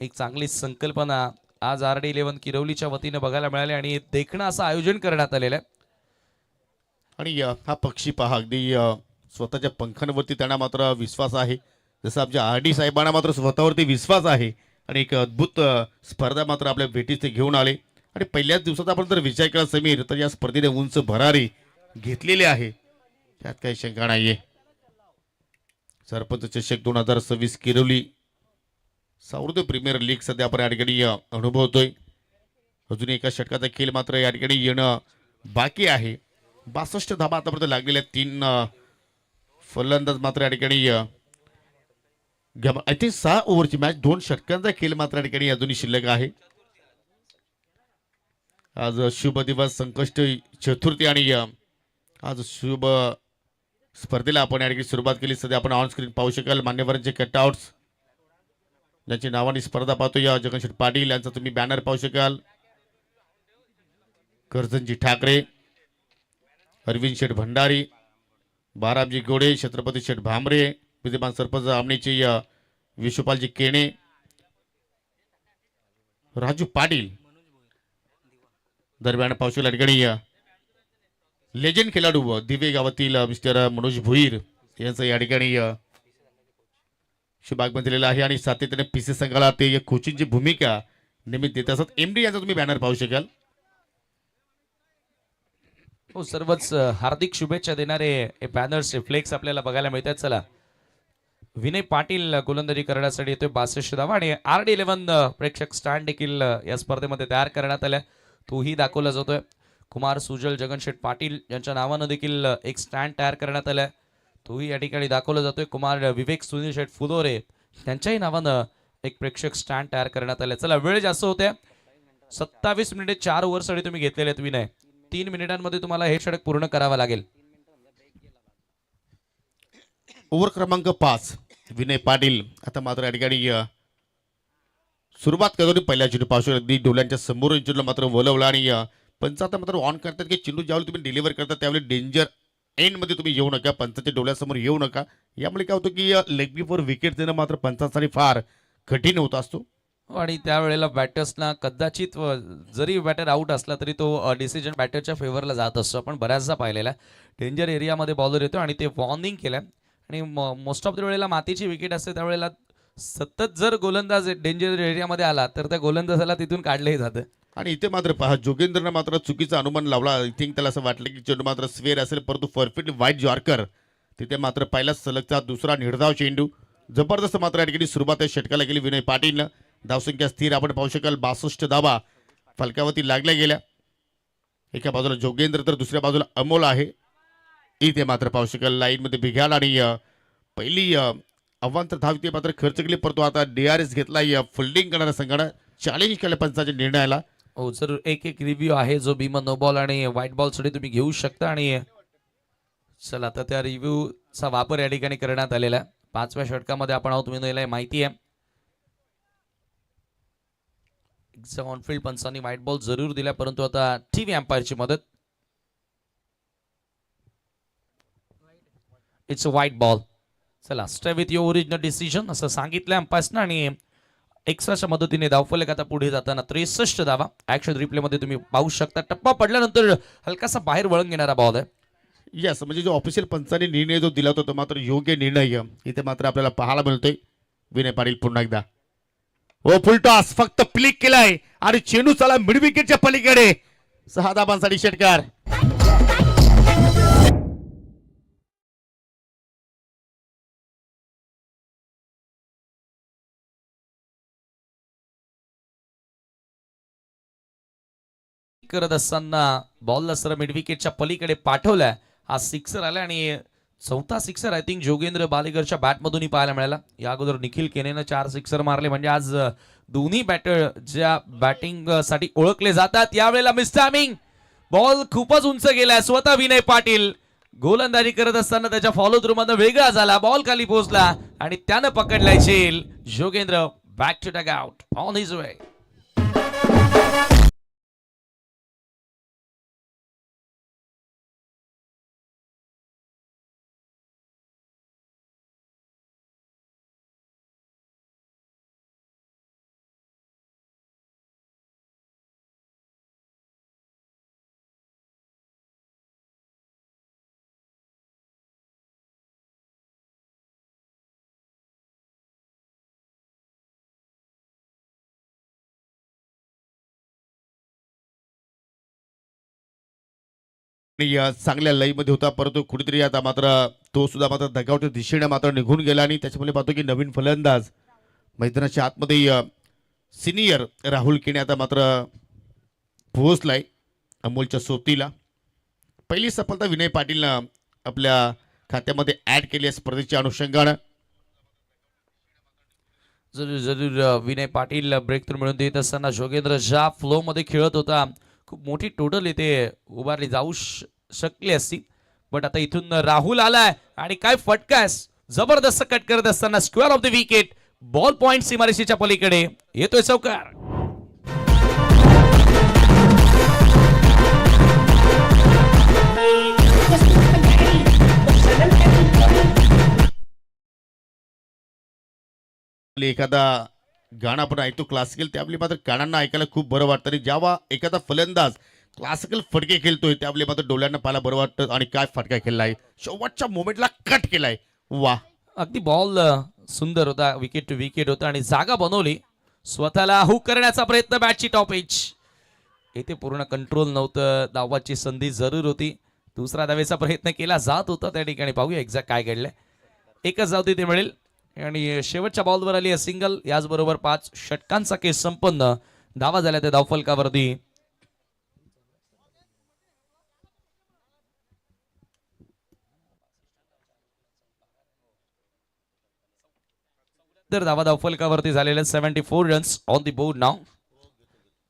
एक चांगली संकल्पना आज RD11 किरवलीच्या वतीने बघायला मिळाली आणि देखणं असं आयोजन करण्यात आलेलं आहे. आणि हा पक्षी पहा अगदी स्वतःच्या पंखांवरती त्यांना मात्र विश्वास आहे. जसं आमच्या RD साहेबांना मात्र स्वतःवरती विश्वास आहे आणि एक अद्भुत स्पर्धा मात्र आपल्या भेटीस ते घेऊन आले. आणि पहिल्याच दिवसात आपण जर विचार केला समीर तर या स्पर्धेने उंच भरारी घेतलेली आहे, त्यात काही शंका नाहीये. सरपंच चषक 2026 किरवली सौरभ प्रीमियर लीग सध्या आपण या ठिकाणी अनुभवतोय. अजून एका षटकाचा खेळ मात्र या ठिकाणी येणं बाकी आहे. 62 धाबा आतापर्यंत लागलेल्या 3 फलंदाज मात्र या ठिकाणी आय थिंक 6 ओव्हरची मॅच 2 षटकांचा खेळ मात्र या ठिकाणी अजूनही शिल्लक आहे. आज शुभ दिवस संकष्ट चतुर्थी आणि आज शुभ स्पर्धेला आपण या ठिकाणी सुरुवात केली. सध्या आपण ऑन स्क्रीन पाहू शकाल मान्यवरांचे कटआउट्स ज्यांची नावाने स्पर्धा पाहतो. या जगनशेठ पाटील यांचा तुम्ही बॅनर पाहू शकाल. करजनजी ठाकरे, अरविंद शेठ भंडारी, बारामजी गोडे, छत्रपती शेठ भामरे, विद्यमान सरपंच आमणीचे विश्वपालजी केणे, राजू पाटील. दरम्यान पावशेल या ठिकाणी लेजंड खेळाडू दिवे गावातील मिस्टर मनोज भुईर यांचं या ठिकाणी शुभागमन दिलेलं आहे. आणि सातत्याने PC संघाला ते कोचिंगची भूमिका निमित्त देत असत. MD यांचा तुम्ही बॅनर पाहू शकाल. हो, सर्वच हार्दिक शुभेच्छा देणारे हे बॅनर्स फ्लेक्स आपल्याला बघायला मिळतात. चला विनय पाटील गोलंदाजी करण्यासाठी येतोय 62 धावा आणि RD11 प्रेक्षक स्टँड देखील या स्पर्धेमध्ये तयार करण्यात आल्या. तोही दाखवला जातोय. कुमार सुजल जगनशेठ पाटील यांच्या नावानं देखील एक स्टँड तयार करण्यात आलाय. तोही या ठिकाणी दाखवला जातोय. कुमार विवेक सुनील शेठ फुलोरे त्यांच्याही नावानं एक प्रेक्षक स्टँड तयार करण्यात आलाय. चला वेळ जास्त होते. 27 मिनिटे 4 ओव्हरसाठी तुम्ही घेतलेले आहेत विनय. 3 मिनिटांमध्ये तुम्हाला हे षटक पूर्ण करावं लागेल. ओव्हर क्रमांक 5 विनय पाटील आता मात्र या ठिकाणी सुरुवात करतो. पहिल्या चेंडू पासून अगदी डोल्यांच्या समोर चेंडूला मात्र वलवला आणि पंच आता मात्र ऑन करतात की चेंडू ज्यावेळी तुम्ही डिलिव्हर करता त्यावेळी डेंजर एंडमध्ये तुम्ही येऊ नका, पंचाच्या डोळ्यासमोर येऊ नका. यामुळे काय होतं की लेग बीफोर विकेट देणं मात्र पंचांसाठी फार कठीण होत असतो. आणि त्यावेळेला बॅटर्सना कदाचित जरी बॅटर आउट असला तरी तो डिसिजन बॅटरच्या फेवरला जात असतो. आपण बऱ्याचदा पाहिलेला डेंजर एरियामध्ये बॉलर येतो आणि ते वॉर्निंग केलं. आणि मोस्ट ऑफ द वेळेला मातीची विकेट असते त्यावेळेला सतत जर गोलंदाज डेंजर एरियामध्ये आला तर त्या गोलंदाजाला तिथून काढलंही जातं. आणि इथे मात्र पहा जोगेंद्रनं मात्र चुकीचा अनुमान लावला. आय थिंक त्याला असं वाटलं की चेंडू मात्र स्वेअर असेल, परंतु परफेक्ट वाईट जॉर्कर तिथे मात्र पहिलाच सलगचा दुसरा निर्धाव चेंडू. जबरदस्त मात्र या ठिकाणी सुरुवात षटकाला केली विनय पाटीलनं. धावसंख्या स्थिर आपण पाहू शकाल 62 धावा फलकावरती लागल्या गेल्या. एका बाजूला जोगेंद्र तर दुसऱ्या बाजूला अमोल आहे. इथे मात्र पाहू शकाल लाईनमध्ये बिघाड आणि पहिली अवांतर धाव इथे मात्र खर्च केली, परंतु आता DRS घेतला फिल्डिंग करणाऱ्या संघानं चॅलेंज केलं पंचाच्या निर्णयाला. हो जर एक रिव्ह्यू आहे जो भीमा नो बॉल आणि व्हाईट बॉल साठी तुम्ही घेऊ शकता. आणि चला आता त्या रिव्ह्यूचा वापर या ठिकाणी करण्यात आलेला आहे. 5व्या षटकामध्ये आपण आहोत तुम्ही माहिती आहे. ऑनफिल्ड पंचांनी व्हाईट बॉल जरूर दिला, परंतु आता टीव्ही अंपायरची मदत. It's a white ball. चला stay with your original decision असं सांगितलं अंपायर्सनं आणि एक्स्ट्राच्या मदतीने धावफलक आता पुढे जाताना 63 धावा. ऍक्शन रिप्ले मध्ये तुम्ही पाहू शकता टप्पा पडल्यानंतर हलकासा बाहेर वळण घेणारा बॉल आहे. यस, म्हणजे जो ऑफिशियल पंचाने निर्णय जो दिला होता तो मात्र योग्य निर्णय इथे मात्र आपल्याला पाहायला मिळतोय. विनय पाटील पुन्हा एकदा ओ फुलटॉस फक्त क्लिक केलाय आणि चेंडू चला मिड विकेटच्या पलीकडे 6 धाबांसाठी षटकार. करत असताना बॉलला सर मिड विकेटच्या पलीकडे पाठवलाय. हा सिक्सर आला आणि चौथा सिक्सर आय थिंक जोगेंद्र बालेकरच्या बॅटमधूनही पाहायला मिळाला. या अगोदर निखिल केनेनं 4 सिक्सर मारले. म्हणजे आज दोन्ही बॅटर ज्या बॅटिंग साठी ओळखले जातात यावेळेला मिसटायमिंग बॉल खूपच उंच गेलाय. स्वतः विनय पाटील गोलंदाजी करत असताना त्याच्या फॉलो थ्रू मधनं वेगळा झाला. बॉल खाली पोहोचला आणि त्यानं पकडलाय झेल. Jogendra back to dugout on his way. आणि चांगल्या लईमध्ये होता, परंतु कुठेतरी आता मात्र तो सुद्धा मात्र दगावच्या दिशेने मात्र निघून गेला. आणि त्याच्यामुळे पाहतो की नवीन फलंदाज मैदानाच्या आतमध्ये सिनियर राहुल केने आता मात्र पोहोचलाय अमोलच्या सोबतीला. पहिली सफलता विनय पाटीलनं आपल्या खात्यामध्ये ऍड केली आहे स्पर्धेच्या अनुषंगानं. जरूर जरूर विनय पाटील ब्रेक थ्रू मिळून देत असताना जोगेंद्र ज्या फ्लो मध्ये खेळत होता खूप मोठी टोटल इथे उभारली जाऊ शकली असती. बट आता इथून राहुल आलाय आणि काय फटका जबरदस्त कट करत असताना square of the wicket. Ball point सीमारेषेच्या पलीकडे येतोय चौकार. एखादा गाणं आपण ऐकतो क्लासिकल, त्यावेळी मात्र कानांना ऐकायला खूप बरं वाटतं. आणि जेव्हा एखादा फलंदाज क्लासिकल फटके खेळतोय त्यावेळी मात्र डोळ्यांना पाहायला बरं वाटतं. आणि काय फटका खेळलाय, शेवटच्या मोमेंटला कट केलाय. वा, अगदी बॉल सुंदर होता. विकेट टू विकेट होता आणि जागा बनवली. स्वतःला हुक करण्याचा प्रयत्न बॅटची टॉप एज. इथे पूर्ण कंट्रोल नव्हतं. धावाची संधी जरूर होती. दुसरा धावेचा प्रयत्न केला जात होता त्या ठिकाणी. पाहूया एक्झॅक्ट काय घडलंय. एकच धाव तिथे मिळेल आणि शेवटच्या बॉलवर आली सिंगल. याचबरोबर 5 षटकांचा केस संपन्न. धावा झाल्या त्या धावफलकावरती. तर धावा धावफलकावरती झालेल्या 74 रन्स ऑन द बोर्ड नाव.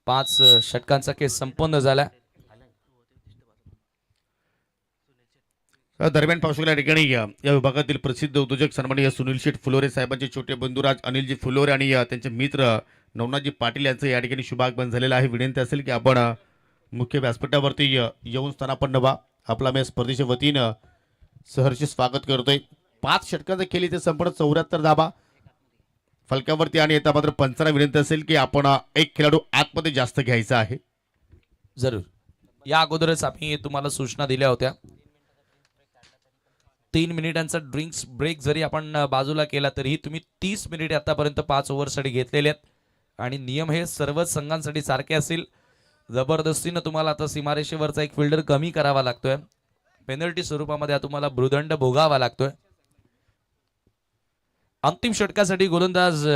5 षटकांचा केस संपन्न झाला. दरम्यान पाहू शकला ठिकाणी या विभागातील प्रसिद्ध उद्योजक सन्माननीय सुनील शेठ फुलोरे साहेबांचे छोटे बंधुराज अनिलजी फुलोरे आणि त्यांचे मित्र नवनाथजी पाटील यांचं या ठिकाणी शुभागमन झालेलं आहे. विनंती असेल की आपण मुख्य व्यासपीठावरती येऊन स्थानापन्न व्हा. आपला मी स्पर्धेच्या वतीनं सहर्ष स्वागत करतोय. 5 षटकांचा खेळ इथे संपूर्ण 74 धाबा फलकावरती. आणि येता मात्र पंचांना विनंती असेल की आपण एक खेळाडू आतमध्ये जास्त घ्यायचा आहे. जरूर. या अगोदरच आम्ही तुम्हाला सूचना दिल्या होत्या. 3 मिनिटांचा ड्रिंक्स ब्रेक जरी आपण बाजूला केला तरीही तुम्ही 30 मिनिटे आतापर्यंत 5 ओव्हरसाठी घेतलेले आहेत. आणि नियम हे सर्वच संघांसाठी सारखे असतील. जबरदस्तीनं तुम्हाला आता सीमारेषेवरचा एक फिल्डर कमी करावा लागतोय. पेनल्टी स्वरूपामध्ये तुम्हाला भूदंड भोगावा लागतोय. अंतिम षटकासाठी गोलंदाज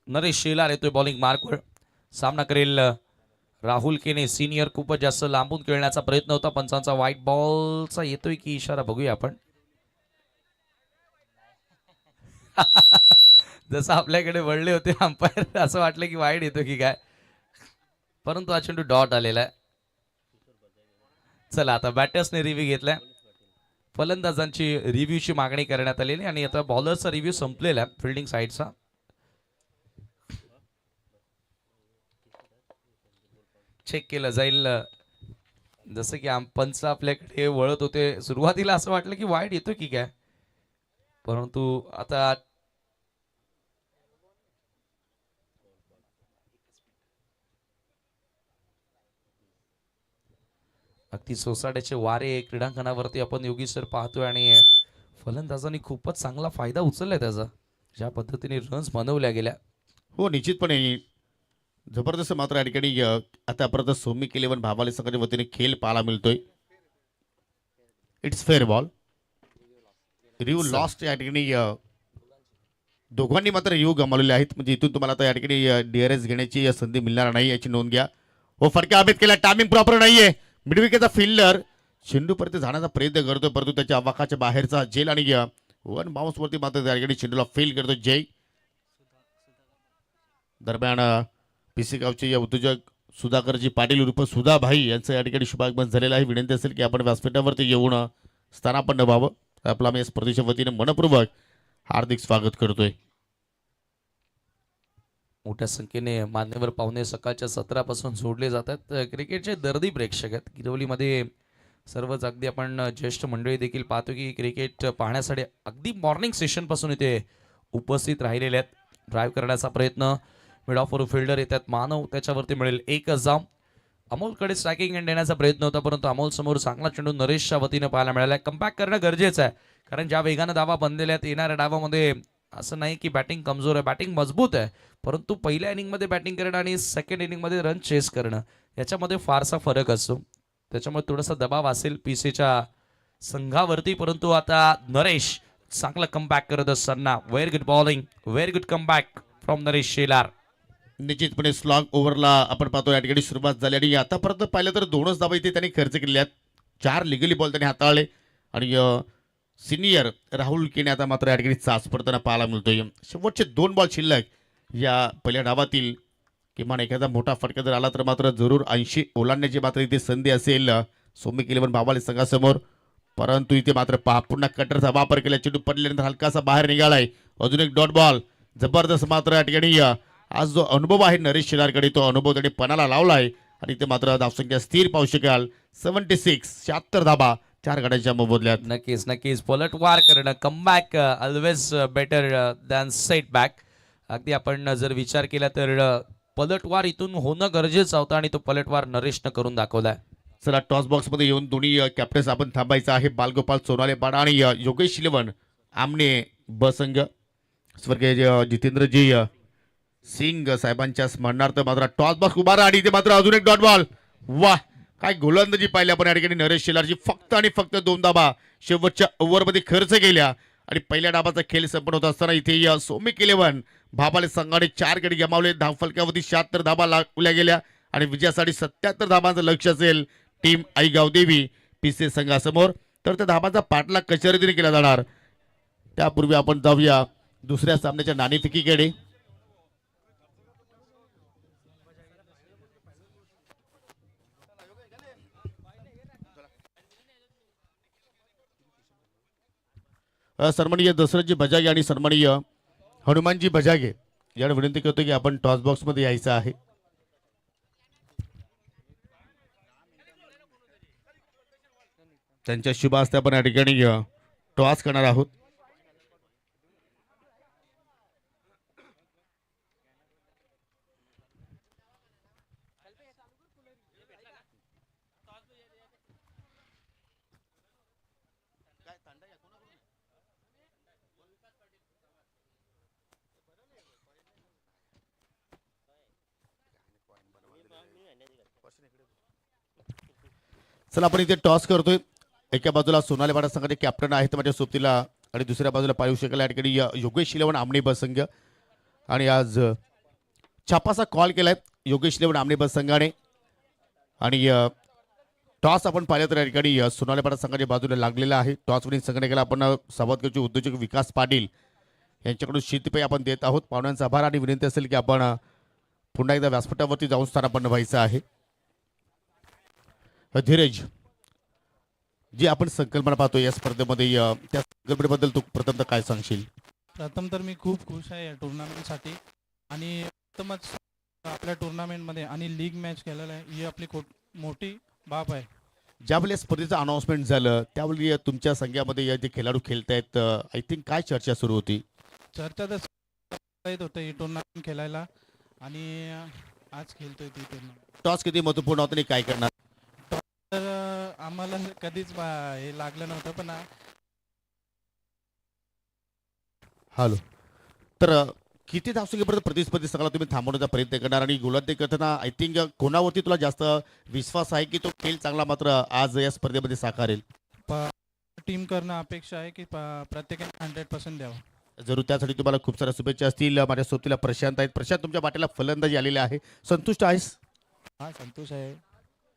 नरेश शेलार येतोय बॉलिंग मार्कवर. सामना करेल राहुल केने सिनियर. खूपच जास्त लांबून खेळण्याचा प्रयत्न होता. पंचांचा व्हाईट बॉलचा येतोय की इशारा बघूया आपण. जसं आपल्याकडे वळले होते अंपायर असं वाटलं की वाईट येतो की काय, परंतु हा चेंडू डॉट आलेला आहे. चला आता बॅटर्सने रिव्ह्यू घेतलाय. फलंदाजांची रिव्ह्यूची मागणी करण्यात आलेली आणि आता बॉलरचा रिव्ह्यू संपलेला आहे फिल्डिंग साईडचा. चेक केलं जाईल. जसं की पंच आपल्याकडे वळत होते सुरुवातीला असं वाटलं की वाईट येतो की काय, परंतु आता अगदी सोसाट्याचे वारे क्रीडांगणावरती आपण योगी सर पाहतोय आणि फलंदाजांनी खूपच चांगला फायदा उचललाय त्याचा, ज्या पद्धतीने रन्स बनवल्या गेल्या. हो निश्चितपणे जबरदस्त मात्र या ठिकाणी आतापर्यंत सौमिक इलेव्हन भावाले संघाच्या वतीने खेळ पाहायला मिळतोय. It's fair ball. Review lost या ठिकाणी दोघांनी मात्र रिव्ह गमावलेले आहेत. म्हणजे इथून तुम्हाला आता या ठिकाणी DRS घेण्याची संधी मिळणार नाही याची नोंद घ्या. हो फटका अभेद केला. टायमिंग प्रॉपर नाहीये. मिडविकेचा फिल्डर चेंडूपर्यंत जाण्याचा प्रयत्न करतोय परंतु त्याच्या आवाकाच्या बाहेरचा जेल आणि वन बाउन्स वरती मात्र त्या ठिकाणी चेंडूला फेल करतो जय. दरम्यान PC गावचे या उद्योजक सुधाकरजी पाटील उर्फ सुधाभाई यांचं या ठिकाणी शुभागमन झालेलं आहे. विनंती असेल की आपण व्यासपीठावरती येऊन स्थानापन्न व्हावं. आपला मी या स्पर्धेच्या वतीने मनपूर्वक हार्दिक स्वागत करतोय. मोठ्या संख्येने मान्यवर पाहुणे सकाळच्या सत्रापासून जोडले जातात. क्रिकेटचे दर्दी प्रेक्षक आहेत गिरवलीमध्ये. सर्वच अगदी आपण ज्येष्ठ मंडळी देखील पाहतो की क्रिकेट पाहण्यासाठी अगदी मॉर्निंग सेशन पासून इथे उपस्थित राहिलेले आहेत. ड्राईव्ह करण्याचा प्रयत्न मिड ऑफ फिल्डर येतात मानव, त्याच्यावरती मिळेल एक जाम. अमोलकडे स्ट्रायकिंग एंड देण्याचा प्रयत्न होता परंतु अमोल समोर चांगला चेंडू नरेशच्या वतीने पाहायला मिळाला. कमबॅक करणं गरजेचं आहे कारण ज्या वेगानं धावा बनलेल्या आहेत येणाऱ्या डावामध्ये असं नाही की बॅटिंग कमजोर आहे, बॅटिंग मजबूत आहे. परंतु पहिल्या इनिंगमध्ये बॅटिंग करणं आणि सेकंड इनिंगमध्ये रन चेस करणं याच्यामध्ये फारसा फरक असतो. त्याच्यामुळे थोडासा दबाव असेल PCच्या संघावरती. परंतु आता नरेश चांगलं कमबॅक करत असताना very good bowling, very good comeback from Naresh Shelar. निश्चितपणे स्लॉग ओव्हरला आपण पाहतो या ठिकाणी सुरुवात झाली आणि आतापर्यंत पाहिलं तर 2च धावा इथे त्यांनी खर्च केलेले आहेत. 4 लिगली बॉल त्यांनी हाताळले आणि सिनियर राहुल केने आता मात्र या ठिकाणी चाच पडताना पाहायला मिळतोय. शेवटचे 2 बॉल शिल्लक या पहिल्या डावातील. किमान एखादा मोठा फटका जर आला तर मात्र जरूर 80 ओलांडण्याची मात्र इथे संधी असेल सौमिक इलेव्हन भावाले संघासमोर. परंतु इथे मात्र पहा पुन्हा कटरचा वापर केला. चेंडू पडल्यानंतर हलकासा बाहेर निघालाय. अजून एक डॉट बॉल. जबरदस्त मात्र या ठिकाणी आज जो अनुभव आहे नरेश शेलारकडे तो अनुभव त्याने पणाला लावलाय आणि ते मात्र धावसंख्या स्थिर पाहू शकाल. 76 धाबा 4 गड्यांच्या मोबदल्यात. नक्कीच नक्कीच पलटवार करणं, comeback always better than set back. अगदी आपण जर विचार केला तर पलटवार इथून होणं गरजेचं होतं आणि तो पलटवार नरेशनं करून दाखवलाय. चला टॉस बॉक्स मध्ये येऊन दोन्ही कॅप्टन्स आपण थांबायचं आहे. बालगोपाल सोनाले पाडा आणि योगेश इलेव्हन आमने ब संघ. स्वर्गीय जितेंद्रजी सिंग साहेबांच्या स्मरणार्थ मात्र टॉस बॉक्स उभा राहा आणि इथे मात्र अजून एक डॉट बॉल. वाह काय गोलंदाजी पाहिली आपण या ठिकाणी नरेश शेलारची. फक्त आणि फक्त 2 धाबा शेवटच्या ओव्हरमध्ये खर्च केल्या आणि पहिल्या डाबाचा खेळ संपन्न होत असताना इथे सौमिक इलेव्हन भाबाले संघाने 4 गडी गमावले. धावफलकावरती 76 धाबा लागल्या गेल्या आणि विजयासाठी 77 धाबांचं लक्ष असेल टीम आईगाव देवी PC संघासमोर. तर त्या धाबाचा पाठलाग कशा रीतीने केला जाणार त्यापूर्वी आपण जाऊया दुसऱ्या सामन्याच्या नाणेफेकीकडे. सन्माननीय दशरथजी बजागे आणि सन्माननीय हनुमानजी बजागे याला विनंती करतो की आपण टॉस बॉक्स मध्ये यायचं आहे. त्यांच्या शुभ हस्ते आपण या ठिकाणी टॉस करणार आहोत. चला आपण इथे टॉस करतोय. एका बाजूला सोनाली पाडा संघाचे कॅप्टन आहेत माझ्या सोबतीला आणि दुसऱ्या बाजूला पाहू शकाल या ठिकाणी योगेश इलेव्हन आमने बस संघ. आणि आज छापासा कॉल केलाय योगेश इलेव्हन आमने बस संघाने आणि टॉस आपण पाहिलं तर या ठिकाणी सोनाली पाडा संघाच्या बाजूला लागलेला आहे. टॉस विनिंग संघटनेला आपण सावधगावचे उद्योजक विकास पाटील यांच्याकडून शीतपेय आपण देत आहोत. पाहुण्यांचा आभार आणि विनंती असेल की आपण पुन्हा एकदा व्यासपीठावरती जाऊन स्थानापन्न व्हायचं आहे. धीरज जी आपण संकल्पना पाहतो या स्पर्धेमध्ये त्या संकल्पनेबद्दल तू प्रथमतः काय सांगशील? प्रथम तर मी खूप खुश आहे या टुर्नामेंटसाठी आणि प्रथमच आपल्या टुर्नामेंटमध्ये आणि लीग मॅच केलेला आहे ही आपली मोठी बाब आहे. ज्यावेळी या स्पर्धेचं अनाऊन्समेंट झालं त्यावेळी तुमच्या संघामध्ये या जे खेळाडू खेळतायत आय थिंक काय चर्चा सुरू होती? चर्चा तर येत होतं ही टुर्नामेंट खेळायला आणि आज खेळतोय ती टुर्नामेंट. टॉस किती महत्वपूर्ण होतं आणि काय करणार? तर आम्हाला कधीच हे लागलं नव्हतं पण हॅलो. तर किती धावसंख्येपर्यंत प्रतिस्पर्धी संघाला तुम्ही थांबवण्याचा प्रयत्न करणार आणि गोलंदाजी करताना आय थिंक कोणावरती तुला जास्त विश्वास आहे की तो खेळ चांगला मात्र आज या स्पर्धेमध्ये साकारेल? टीम करणं अपेक्षा आहे की प्रत्येकाने 100% द्यावं. जरूर त्यासाठी तुम्हाला खूप साऱ्या शुभेच्छा असतील. माझ्या सोबतीला प्रशांत आहेत. प्रशांत तुमच्या वाट्याला फलंदाजी आलेली आहे, संतुष्ट आहेस? हा संतोष आहे.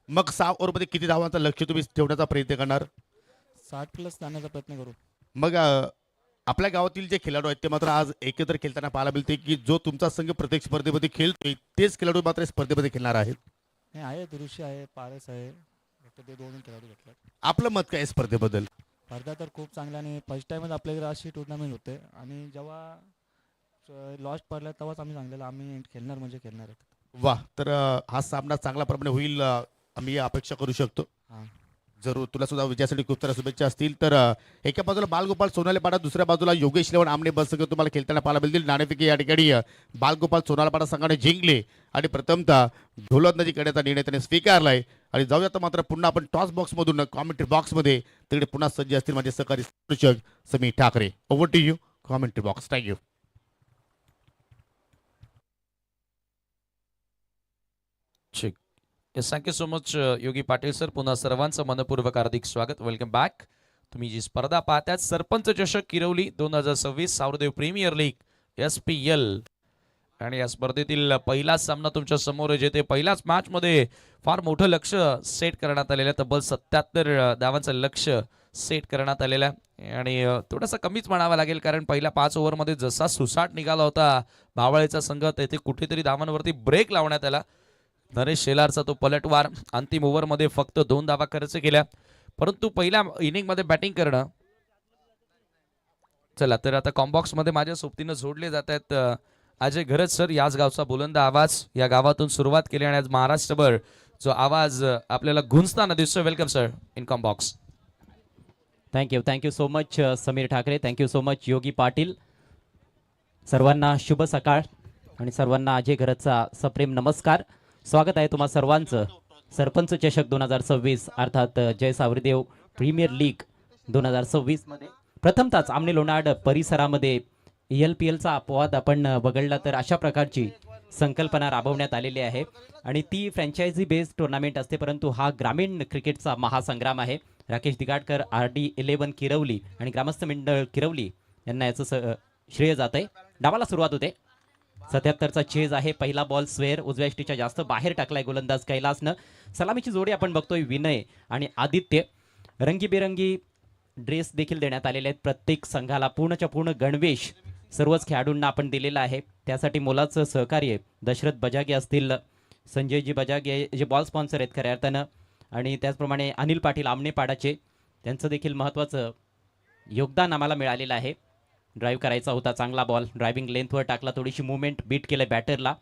मग 6 ओव्हरमध्ये किती धावांचं लक्ष तुम्ही ठेवण्याचा प्रयत्न करणार? 60+ जाण्याचा प्रयत्न करू. मग आपल्या गावातील जे खेळाडू आहेत ते मात्र आज एकत्र खेळताना पाहायला मिळते की जो तुमचा संघ प्रत्येक स्पर्धेमध्ये खेळतोय तेच खेळाडू मात्र या स्पर्धेमध्ये खेळणार आहेत. हे आहे ऋषी आहे, पारस आहे, फक्त ते दोन खेळाडू घेतले. आपलं मत काय आहे स्पर्धेबद्दल? स्पर्धा तर खूप चांगला आणि फर्स्ट टाइमच आपल्याकडे अशी टुर्नामेंट होते आणि जेव्हा लॉस्ट पडला तेव्हाच आम्ही सांगलेलं आम्ही खेळणार म्हणजे खेळणार आहेत. वा. तर हा सामना चांगल्या प्रमाणे होईल आम्ही अपेक्षा करू शकतो. हां. जरूर तुला सुद्धा विजयासाठी खूप साऱ्या शुभेच्छा असतील. तर एका बाजूला बालगोपाल सोनालेपाडा, दुसऱ्या बाजूला योगेश लेवण आमने बस संघ तुम्हाला खेळताना पाहायला मिळतील. नाणेफेकी या ठिकाणी बालगोपाल सोनालेपाडा संघाने जिंकले आणि प्रथमतः गोलंदाजी करण्याचा निर्णय त्याने स्वीकारलाय. आणि जाऊया तर मात्र पुन्हा आपण टॉस बॉक्समधून कॉमेंट्री बॉक्समध्ये तिकडे पुन्हा सज्ज असतील माझे सहकारी संरक्षक Sameer Thackeray. Over to you commentary box. Thank you. ठीक. Yes, thank you so much Yogi Patil sir. पुन्हा सर्वांचं मनपूर्वक हार्दिक स्वागत. Welcome back. तुम्ही जी स्पर्धा पाहतात सरपंच चषक Kirwali 2026 Savardev premier league SPL आणि या स्पर्धेतील पहिलाच सामना तुमच्या समोर आहे, जेथे पहिल्याच मॅच मध्ये फार मोठं लक्ष सेट करण्यात आलेलं आहे. तब्बल 77 धावांचं लक्ष सेट करण्यात आलेलं आहे आणि थोडासा कमीच म्हणावं लागेल कारण पहिल्या 5 ओव्हरमध्ये जसा सुसाट निघाला होता भावाळेचा संघ तेथे कुठेतरी धावांवरती ब्रेक लावण्यात आला. नरेश शेलारचा तो पलटवार अंतिम ओव्हरमध्ये फक्त 2 धावा खर्च केल्या, परंतु पहिल्या इनिंगमध्ये बॅटिंग करणं. चला तर आता कॉम्बॉक्समध्ये माझ्या सोबतीनं जोडले जात आहेत अजय घरत सर, याच गावचा बुलंद आवाज, या गावातून सुरुवात केली आणि आज महाराष्ट्रभर जो आवाज आपल्याला गुंजताना दिसतोय. Welcome sir in com box. Thank you so much Sameer Thakre. Thank you so much Yogi Patil. सर्वांना शुभ सकाळ आणि सर्वांना अजय घरतचा सप्रेम नमस्कार. स्वागत आहे तुम्हा सर्वांचं सरपंच चषक 2026 अर्थात जय सावरदेव प्रीमियर लीग 2026 मध्ये प्रथमतःच आमने लोणाड परिसरामध्ये ELPLचा अपवाद आपण बघडला तर अशा प्रकारची संकल्पना राबवण्यात आलेली आहे आणि ती फ्रँचायझी बेस्ड टुर्नामेंट असते, परंतु हा ग्रामीण क्रिकेटचा महासंग्राम आहे. राकेश दिगाडकर RD11 किरवली आणि ग्रामस्थ मंडळ किरवली यांना याचं श्रेय जात आहे. डावाला सुरुवात होते. 77चा चेज आहे. पहिला बॉल स्वेअर उजव्या यष्टीच्या जास्त बाहेर टाकलाय गोलंदाज कैलासनं. सलामीची जोडी आपण बघतोय विनय आणि आदित्य. रंगीबेरंगी ड्रेस देखील देण्यात आलेले आहेत प्रत्येक संघाला. पूर्णच्या पूर्ण गणवेश सर्वच खेळाडूंना आपण दिलेला आहे. त्यासाठी मोलाचं सहकार्य दशरथ बजागे असतील, संजयजी बजागे जे बॉल स्पॉन्सर आहेत खऱ्या अर्थानं, आणि त्याचप्रमाणे अनिल पाटील आमनेपाडाचे, त्यांचं देखील महत्त्वाचं योगदान आम्हाला मिळालेलं आहे. ड्राईव्ह करायचा होता, चांगला बॉल ड्रायव्हिंग लेंथवर टाकला, थोडीशी मुवमेंट बीट केलं बॅटरला.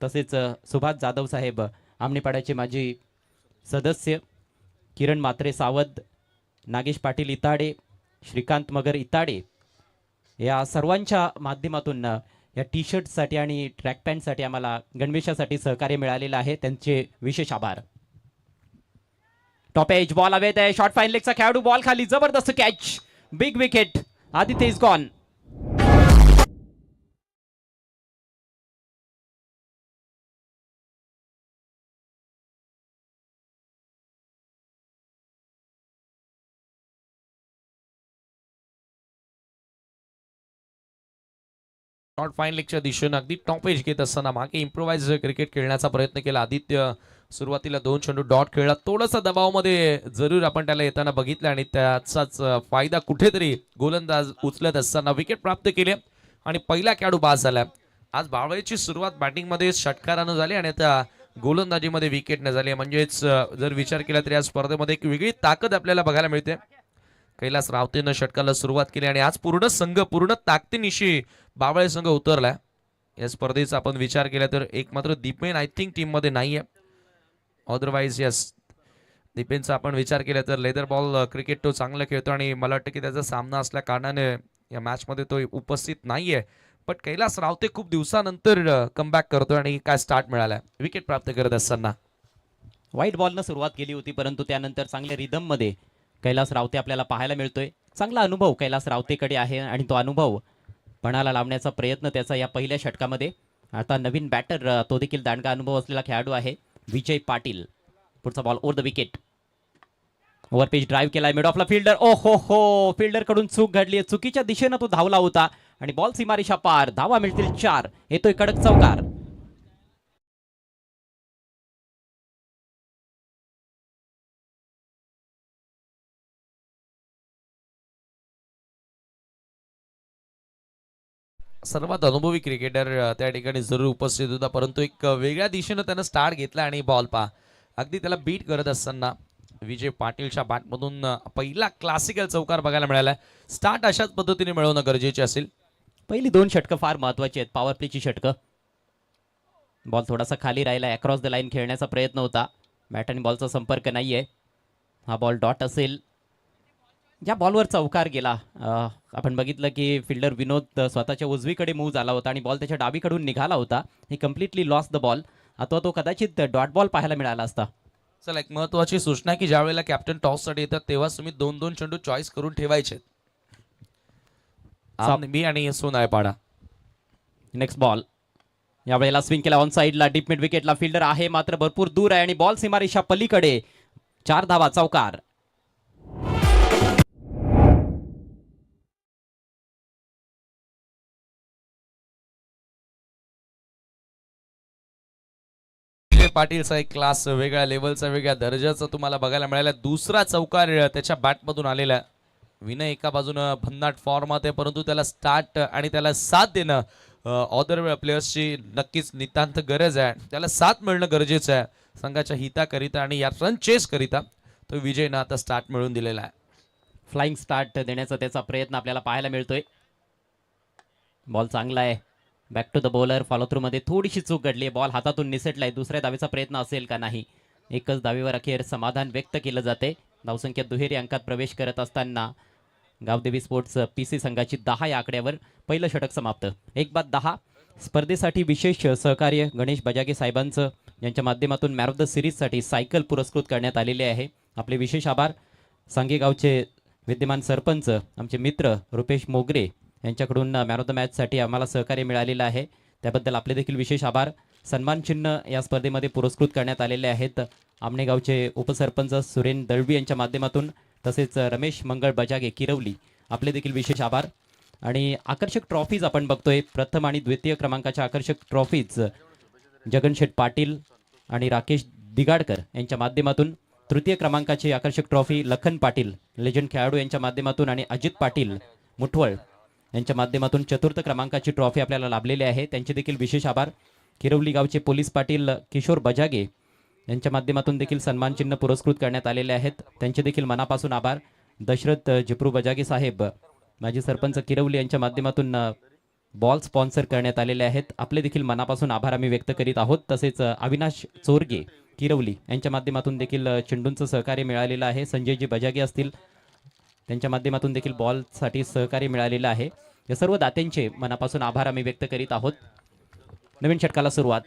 तसेच सुभाष जाधव साहेब आमनेपाड्याचे माजी सदस्य, किरण म्हात्रे सावद, नागेश पाटील इताडे, श्रीकांत मगर इताडे, या सर्वांच्या माध्यमातून या टी शर्टसाठी आणि ट्रॅक पॅन्टसाठी आम्हाला गणवेशासाठी सहकार्य मिळालेलं आहे. त्यांचे विशेष आभार. टॉप एज बॉल हवेत आहे. शॉर्ट फाईन लेगचा खेळाडू, बॉल खाली, जबरदस्त catch, big wicket. Aditya is gone. Short fine लेगच्या दिशेनं अगदी टॉप एज घेत असताना मागे इम्प्रोवाइज क्रिकेट खेळण्याचा प्रयत्न केला आदित्य. सुरुवातीला 2 चेंडू डॉट खेळला, थोडासा दबावामध्ये जरूर आपण त्याला येताना बघितलं आणि त्याचाच फायदा कुठेतरी गोलंदाज उचलत असताना विकेट प्राप्त केले आणि पहिला खेळाडू बाद झाला. आज बावळेची सुरुवात बॅटिंगमध्ये षटकारानं झाली आणि त्या गोलंदाजीमध्ये विकेटने झाली. म्हणजेच जर विचार केला तर या स्पर्धेमध्ये एक वेगळी ताकद आपल्याला बघायला मिळते. कैलास रावतेनं षटकाला सुरुवात केली आणि आज पूर्ण संघ पूर्ण ताकदीनिशी बावळे संघ उतरलाय. या स्पर्धेचा आपण विचार केला तर एक मात्र दीपेन आय थिंक टीम मध्ये नाहीये, अदरवाईज यस डिफेन्सचा आपण विचार केला तर लेदर बॉल क्रिकेट तो चांगला खेळतो आणि मला वाटतं की त्याचा सामना असल्या कारणाने या मॅचमध्ये तो उपस्थित नाहीये. पण कैलास रावते खूप दिवसानंतर कमबॅक करतोय आणि काय स्टार्ट मिळालाय विकेट प्राप्त करत असताना. वाईट बॉलनं सुरुवात केली होती, परंतु त्यानंतर चांगल्या रिदममध्ये कैलास रावते आपल्याला पाहायला मिळतोय. चांगला अनुभव कैलास रावतेकडे आहे आणि तो अनुभव पणाला लावण्याचा प्रयत्न त्याचा या पहिल्या षटकामध्ये. आता नवीन बॅटर तो देखील दांडगा अनुभव असलेला खेळाडू आहे विजय पाटील. पुढचा ball over the wicket. Over page drive केलाय मिड ऑफला फिल्डर. ओ हो फिल्डर कडून चूक घडली, चुकीच्या दिशेनं तो धावला होता आणि बॉल सीमारेषा पार. धावा मिळतील 4. येतोय कडक चौकार. सर्वात अनुभवी क्रिकेटर त्या ठिकाणी जरूर उपस्थित होता, परंतु एक वेगळ्या दिशेनं त्यानं स्टार्ट घेतला आणि बॉल पहा अगदी त्याला बीट करत असताना विजय पाटीलच्या बॅटमधून पहिला क्लासिकल चौकार बघायला मिळाला. स्टार्ट अशाच पद्धतीने मिळवणं गरजेचे असेल. पहिली 2 षटकं फार महत्वाची आहेत, पॉवर प्लेची षटकं. बॉल थोडासा खाली राहिला, अक्रॉस द लाईन खेळण्याचा प्रयत्न होता. बॅट आणि बॉलचा संपर्क नाहीये. हा बॉल डॉट असेल. ज्या बॉलवर चौकार गेला, आपण बघितलं की फिल्डर विनोद स्वतःच्या उजवीकडे मूव्ह झाला होता आणि बॉल त्याच्या डावीकडून निघाला होता. हे कम्प्लिटली लॉस द बॉल. अथवा तो कदाचित डॉट बॉल पाहायला मिळाला असता. चला एक महत्वाची सूचना की ज्या वेळेला कॅप्टन टॉससाठी येतात तेव्हा तुम्ही 2-2 चेंडू चॉईस करून ठेवायचे. मी आणि सोनायपाडा. Next ball. यावेळेला स्विंग केला ऑन साईडला, डीप मिड विकेटला फिल्डर आहे मात्र भरपूर दूर आहे आणि बॉल सीमारेषा पलीकडे. 4 धावा चौकार. विजय पाटीलचा एक क्लास वेगळ्या लेवलचा वेगळ्या दर्जाचा तुम्हाला बघायला मिळाला. दुसरा चौकार त्याच्या बॅटमधून आलेला. विनय एका बाजूनं भन्नाट फॉर्मात आहे, परंतु त्याला स्टार्ट आणि त्याला साथ देणं ऑदर प्लेयर्सची नक्कीच नितांत गरज आहे. त्याला साथ मिळणं गरजेचं आहे संघाच्या हिताकरिता आणि या रन चेस करिता तो विजयनं आता स्टार्ट मिळवून दिलेला आहे. फ्लाइंग स्टार्ट देण्याचा त्याचा प्रयत्न आपल्याला पाहायला मिळतोय. बॉल चांगला आहे. Back to the bowler. Follow through मध्ये थोडीशी चूक घडली. बॉल हातातून निसटलाय. दुसऱ्या धावेचा प्रयत्न असेल का नाही. एकच धावेवर अखेर समाधान व्यक्त केलं जाते. धावसंख्या दुहेरी अंकात प्रवेश करत असताना गावदेवी स्पोर्ट्स पीसी संघाची 10 या आकड्यावर पहिलं षटक समाप्त. 1-10. स्पर्धेसाठी विशेष सहकार्य गणेश बजागे साहेबांचं यांच्या माध्यमातून मॅन ऑफ द सिरीजसाठी सायकल पुरस्कृत करण्यात आलेले आहे. आपले विशेष आभार सांगेगावचे विद्यमान सरपंच आमचे मित्र रुपेश मोगरे यांच्याकडून मॅन ऑफ द मॅचसाठी आम्हाला सहकार्य मिळालेलं आहे. त्याबद्दल आपले देखील विशेष आभार. सन्मान चिन्ह या स्पर्धेमध्ये पुरस्कृत करण्यात आलेले आहेत. आमनेगावचे उपसरपंच सुरेन दळवी यांच्या माध्यमातून, तसेच रमेश मंगळ बजागे किरवली आपले देखील विशेष आभार. आणि आकर्षक ट्रॉफीज आपण बघतोय. प्रथम आणि द्वितीय क्रमांकाच्या आकर्षक ट्रॉफीज जगनशेठ पाटील आणि राकेश दिगाडकर यांच्या माध्यमातून, तृतीय क्रमांकाची आकर्षक ट्रॉफी लखन पाटील लेजंड खेळाडू यांच्या माध्यमातून आणि अजित पाटील मुठवळ यांच्या माध्यमातून चतुर्थ क्रमांकाची ट्रॉफी आपल्याला लाभलेली आहे. त्यांचे देखील विशेष आभार. किरवली गावचे पोलीस पाटील किशोर बजागे यांच्या माध्यमातून देखील सन्मान चिन्ह पुरस्कृत करण्यात आलेले आहेत. त्यांचे देखील मनापासून आभार. दशरथ जिप्रू बजागे साहेब माजी सरपंच किरवली यांच्या माध्यमातून बॉल स्पॉन्सर करण्यात आलेले आहेत. आपले देखील मनापासून आभार आम्ही व्यक्त करीत आहोत. तसेच अविनाश चोरगे किरवली यांच्या माध्यमातून देखील चेंडूंचं सहकार्य मिळालेलं आहे. संजयजी बजागे असतील त्यांच्या माध्यमातून देखील बॉलसाठी सहकार्य मिळालेलं आहे. या सर्व दात्यांचे मनापासून आभार आम्ही व्यक्त करीत आहोत. नवीन षटकाला सुरुवात.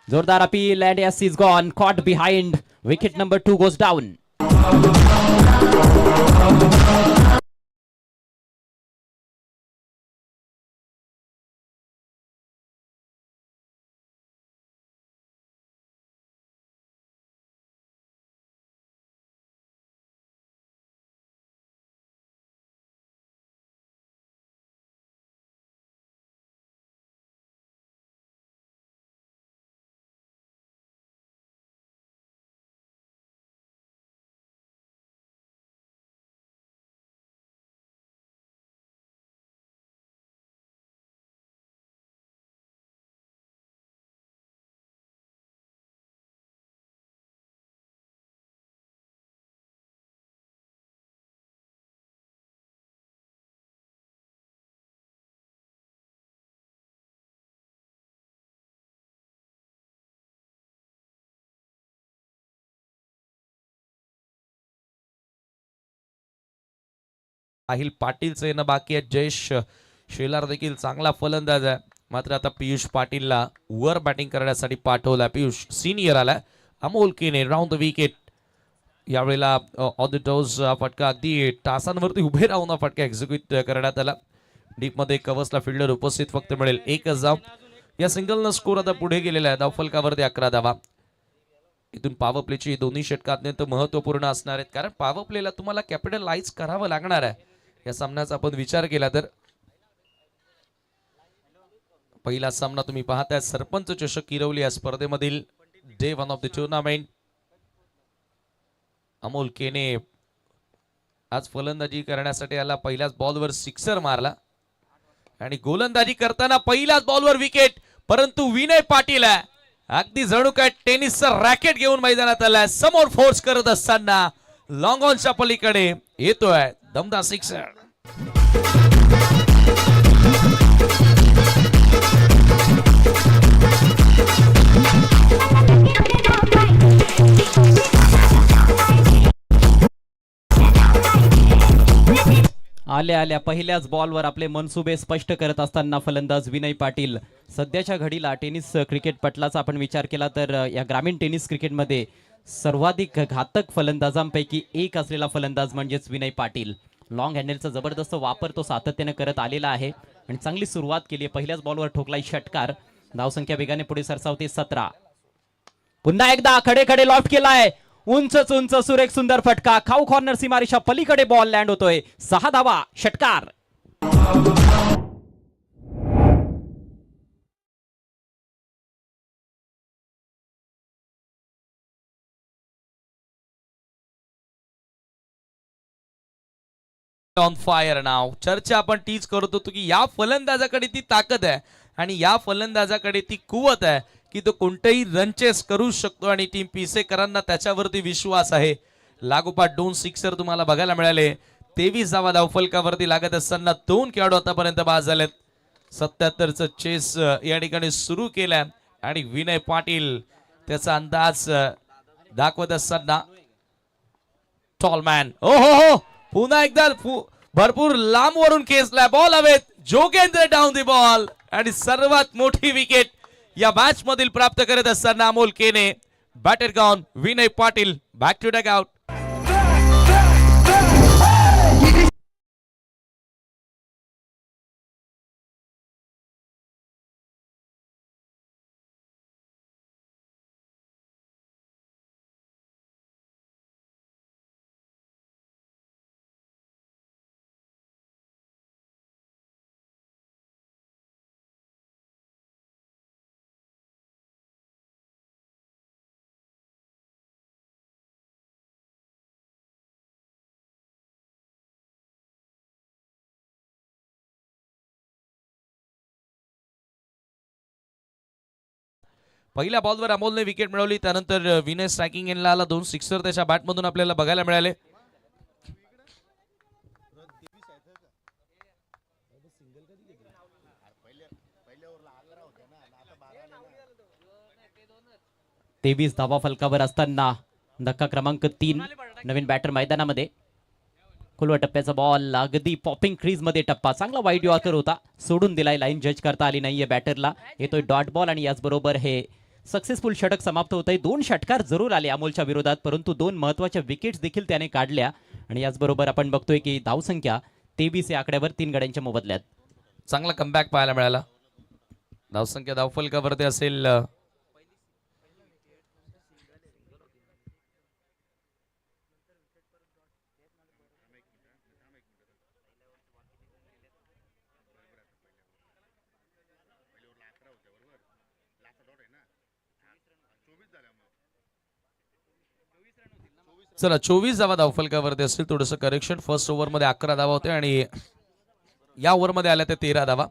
जोरदार appeal and yes is gone caught behind. Wicket number 2 goes down. Sahil पाटीलचं येणं बाकी आहे. जयेश शेलार देखील चांगला फलंदाज आहे, मात्र आता पियुष पाटीलला वर बॅटिंग करण्यासाठी पाठवला. पियुष सिनियर आलाय. अमोल केने राऊंड द विकेट. यावेळेला ऑन द टोज फटका अगदी तासांवरती उभे राहून फटका एक्झिक्यूट करण्यात आला. डीपमध्ये कवसला फिल्डर उपस्थित फक्त मिळेल एकच धाव. या सिंगलनं स्कोर आता पुढे गेलेला आहे. धावफलकावरती 11 धावा. इथून पॉवर प्लेची दोन्ही षटकं अत्यंत महत्वपूर्ण असणार आहेत, कारण पॉवर प्लेला तुम्हाला कॅपिटलाइज करावं लागणार आहे. या सामन्याचा आपण विचार केला तर पहिला सामना तुम्ही पाहताय सरपंच चषक किरवली या स्पर्धेमधील day 1 of the tournament. Amol Kene आज फलंदाजी करण्यासाठी आला. पहिल्याच बॉलवर सिक्सर मारला आणि गोलंदाजी करताना पहिल्याच बॉलवर विकेट. परंतु विनय पाटील आहे, अगदी जणू काय टेनिसचा रॅकेट घेऊन मैदानात आलाय. समोर फोर्स करत असताना लॉंग ऑनच्या पलीकडे येतोय दमदार सिक्सर. आल्या आल्या पहिल्याच बॉलवर आपले मनसुबे स्पष्ट करत असताना फलंदाज विनय पाटील. सध्याच्या घडीला टेनिस क्रिकेट पटलाचा आपण विचार केला तर या ग्रामीण टेनिस क्रिकेटमध्ये सर्वाधिक घातक फलंदाजांपैकी एक असलेला फलंदाज म्हणजेच विनय पाटील. लॉंग हँडलचा जबरदस्त वापर तो सातत्याने करत आलेला आहे आणि चांगली सुरुवात केली आहे. पहिल्याच बॉलवर ठोकलाय षटकार. धावसंख्या वेगाने पुढे सरसावते 17. पुन्हा एकदा खडे खडे लॉफ्ट केलाय. उंचच उंच सुरेख सुंदर फटका. खाऊ कॉर्नर सीमारेषा पलीकडे बॉल लँड होतोय. 6 धावा. षटकार. ऑन फायर नाव. चर्चा आपण तीच करत होतो की या फलंदाजाकडे ती ताकद आहे आणि या फलंदाजाकडे ती कुवत आहे की तो कोणतेही रनचेस करू शकतो आणि टीम पिसेकरांना त्याच्यावरती विश्वास आहे. लागोपाठ 2 सिक्सर तुम्हाला बघायला मिळाले. 23 धावा धावफलकावरती लागत असताना 2 खेळाडू आतापर्यंत बाद झालेत. 77चं चेस या ठिकाणी सुरू केलंय आणि विनय पाटील त्याचा अंदाज दाखवत असताना टॉलमॅन. ओ हो हो, पुन्हा एकदा भरपूर लांब वरून खेचलाय. बॉल हवेत. जोगेंद्र डाऊन दी बॉल आणि सर्वात मोठी विकेट या मॅच मधील प्राप्त करत असताना अमोल केने. Batter gone. Vinay Patil back to dugout. पहिल्या बॉलवर अमोलने विकेट मिळवली. त्यानंतर विनय स्ट्रायकिंग एंडला आला. 2 सिक्सर त्याच्या बॅटमधून आपल्याला बघायला मिळाले. तेवीस धावा फलकावर असताना धक्का क्रमांक 3. नवीन बॅटर मैदानामध्ये. खुलवा टप्प्याचा बॉल अगदी पॉपिंग क्रीज मध्ये टप्पा. चांगला वाईड यॉर्कर होता, सोडून दिलाय. लाईन जज करता आली नाहीये बॅटरला. येतोय डॉट बॉल आणि याचबरोबर हे सक्सेसफुल षटक समाप्त होत आहे. 2 षटकार जरूर आले अमोलच्या विरोधात, परंतु 2 महत्वाच्या विकेट्स देखील त्याने काढल्या आणि याचबरोबर आपण बघतोय की धावसंख्या 23 या आकड्यावर 3 गड्यांच्या मोबदल्यात. चांगला कमबॅक पाहायला मिळाला. धावसंख्या धावफलकावरती असेल चला 24 धावा धावफलकावरती असतील. थोडंसं करेक्शन. फर्स्ट ओव्हर मध्ये 11 धावा होते आणि या ओव्हर मध्ये आल्या त्या 13 धावा.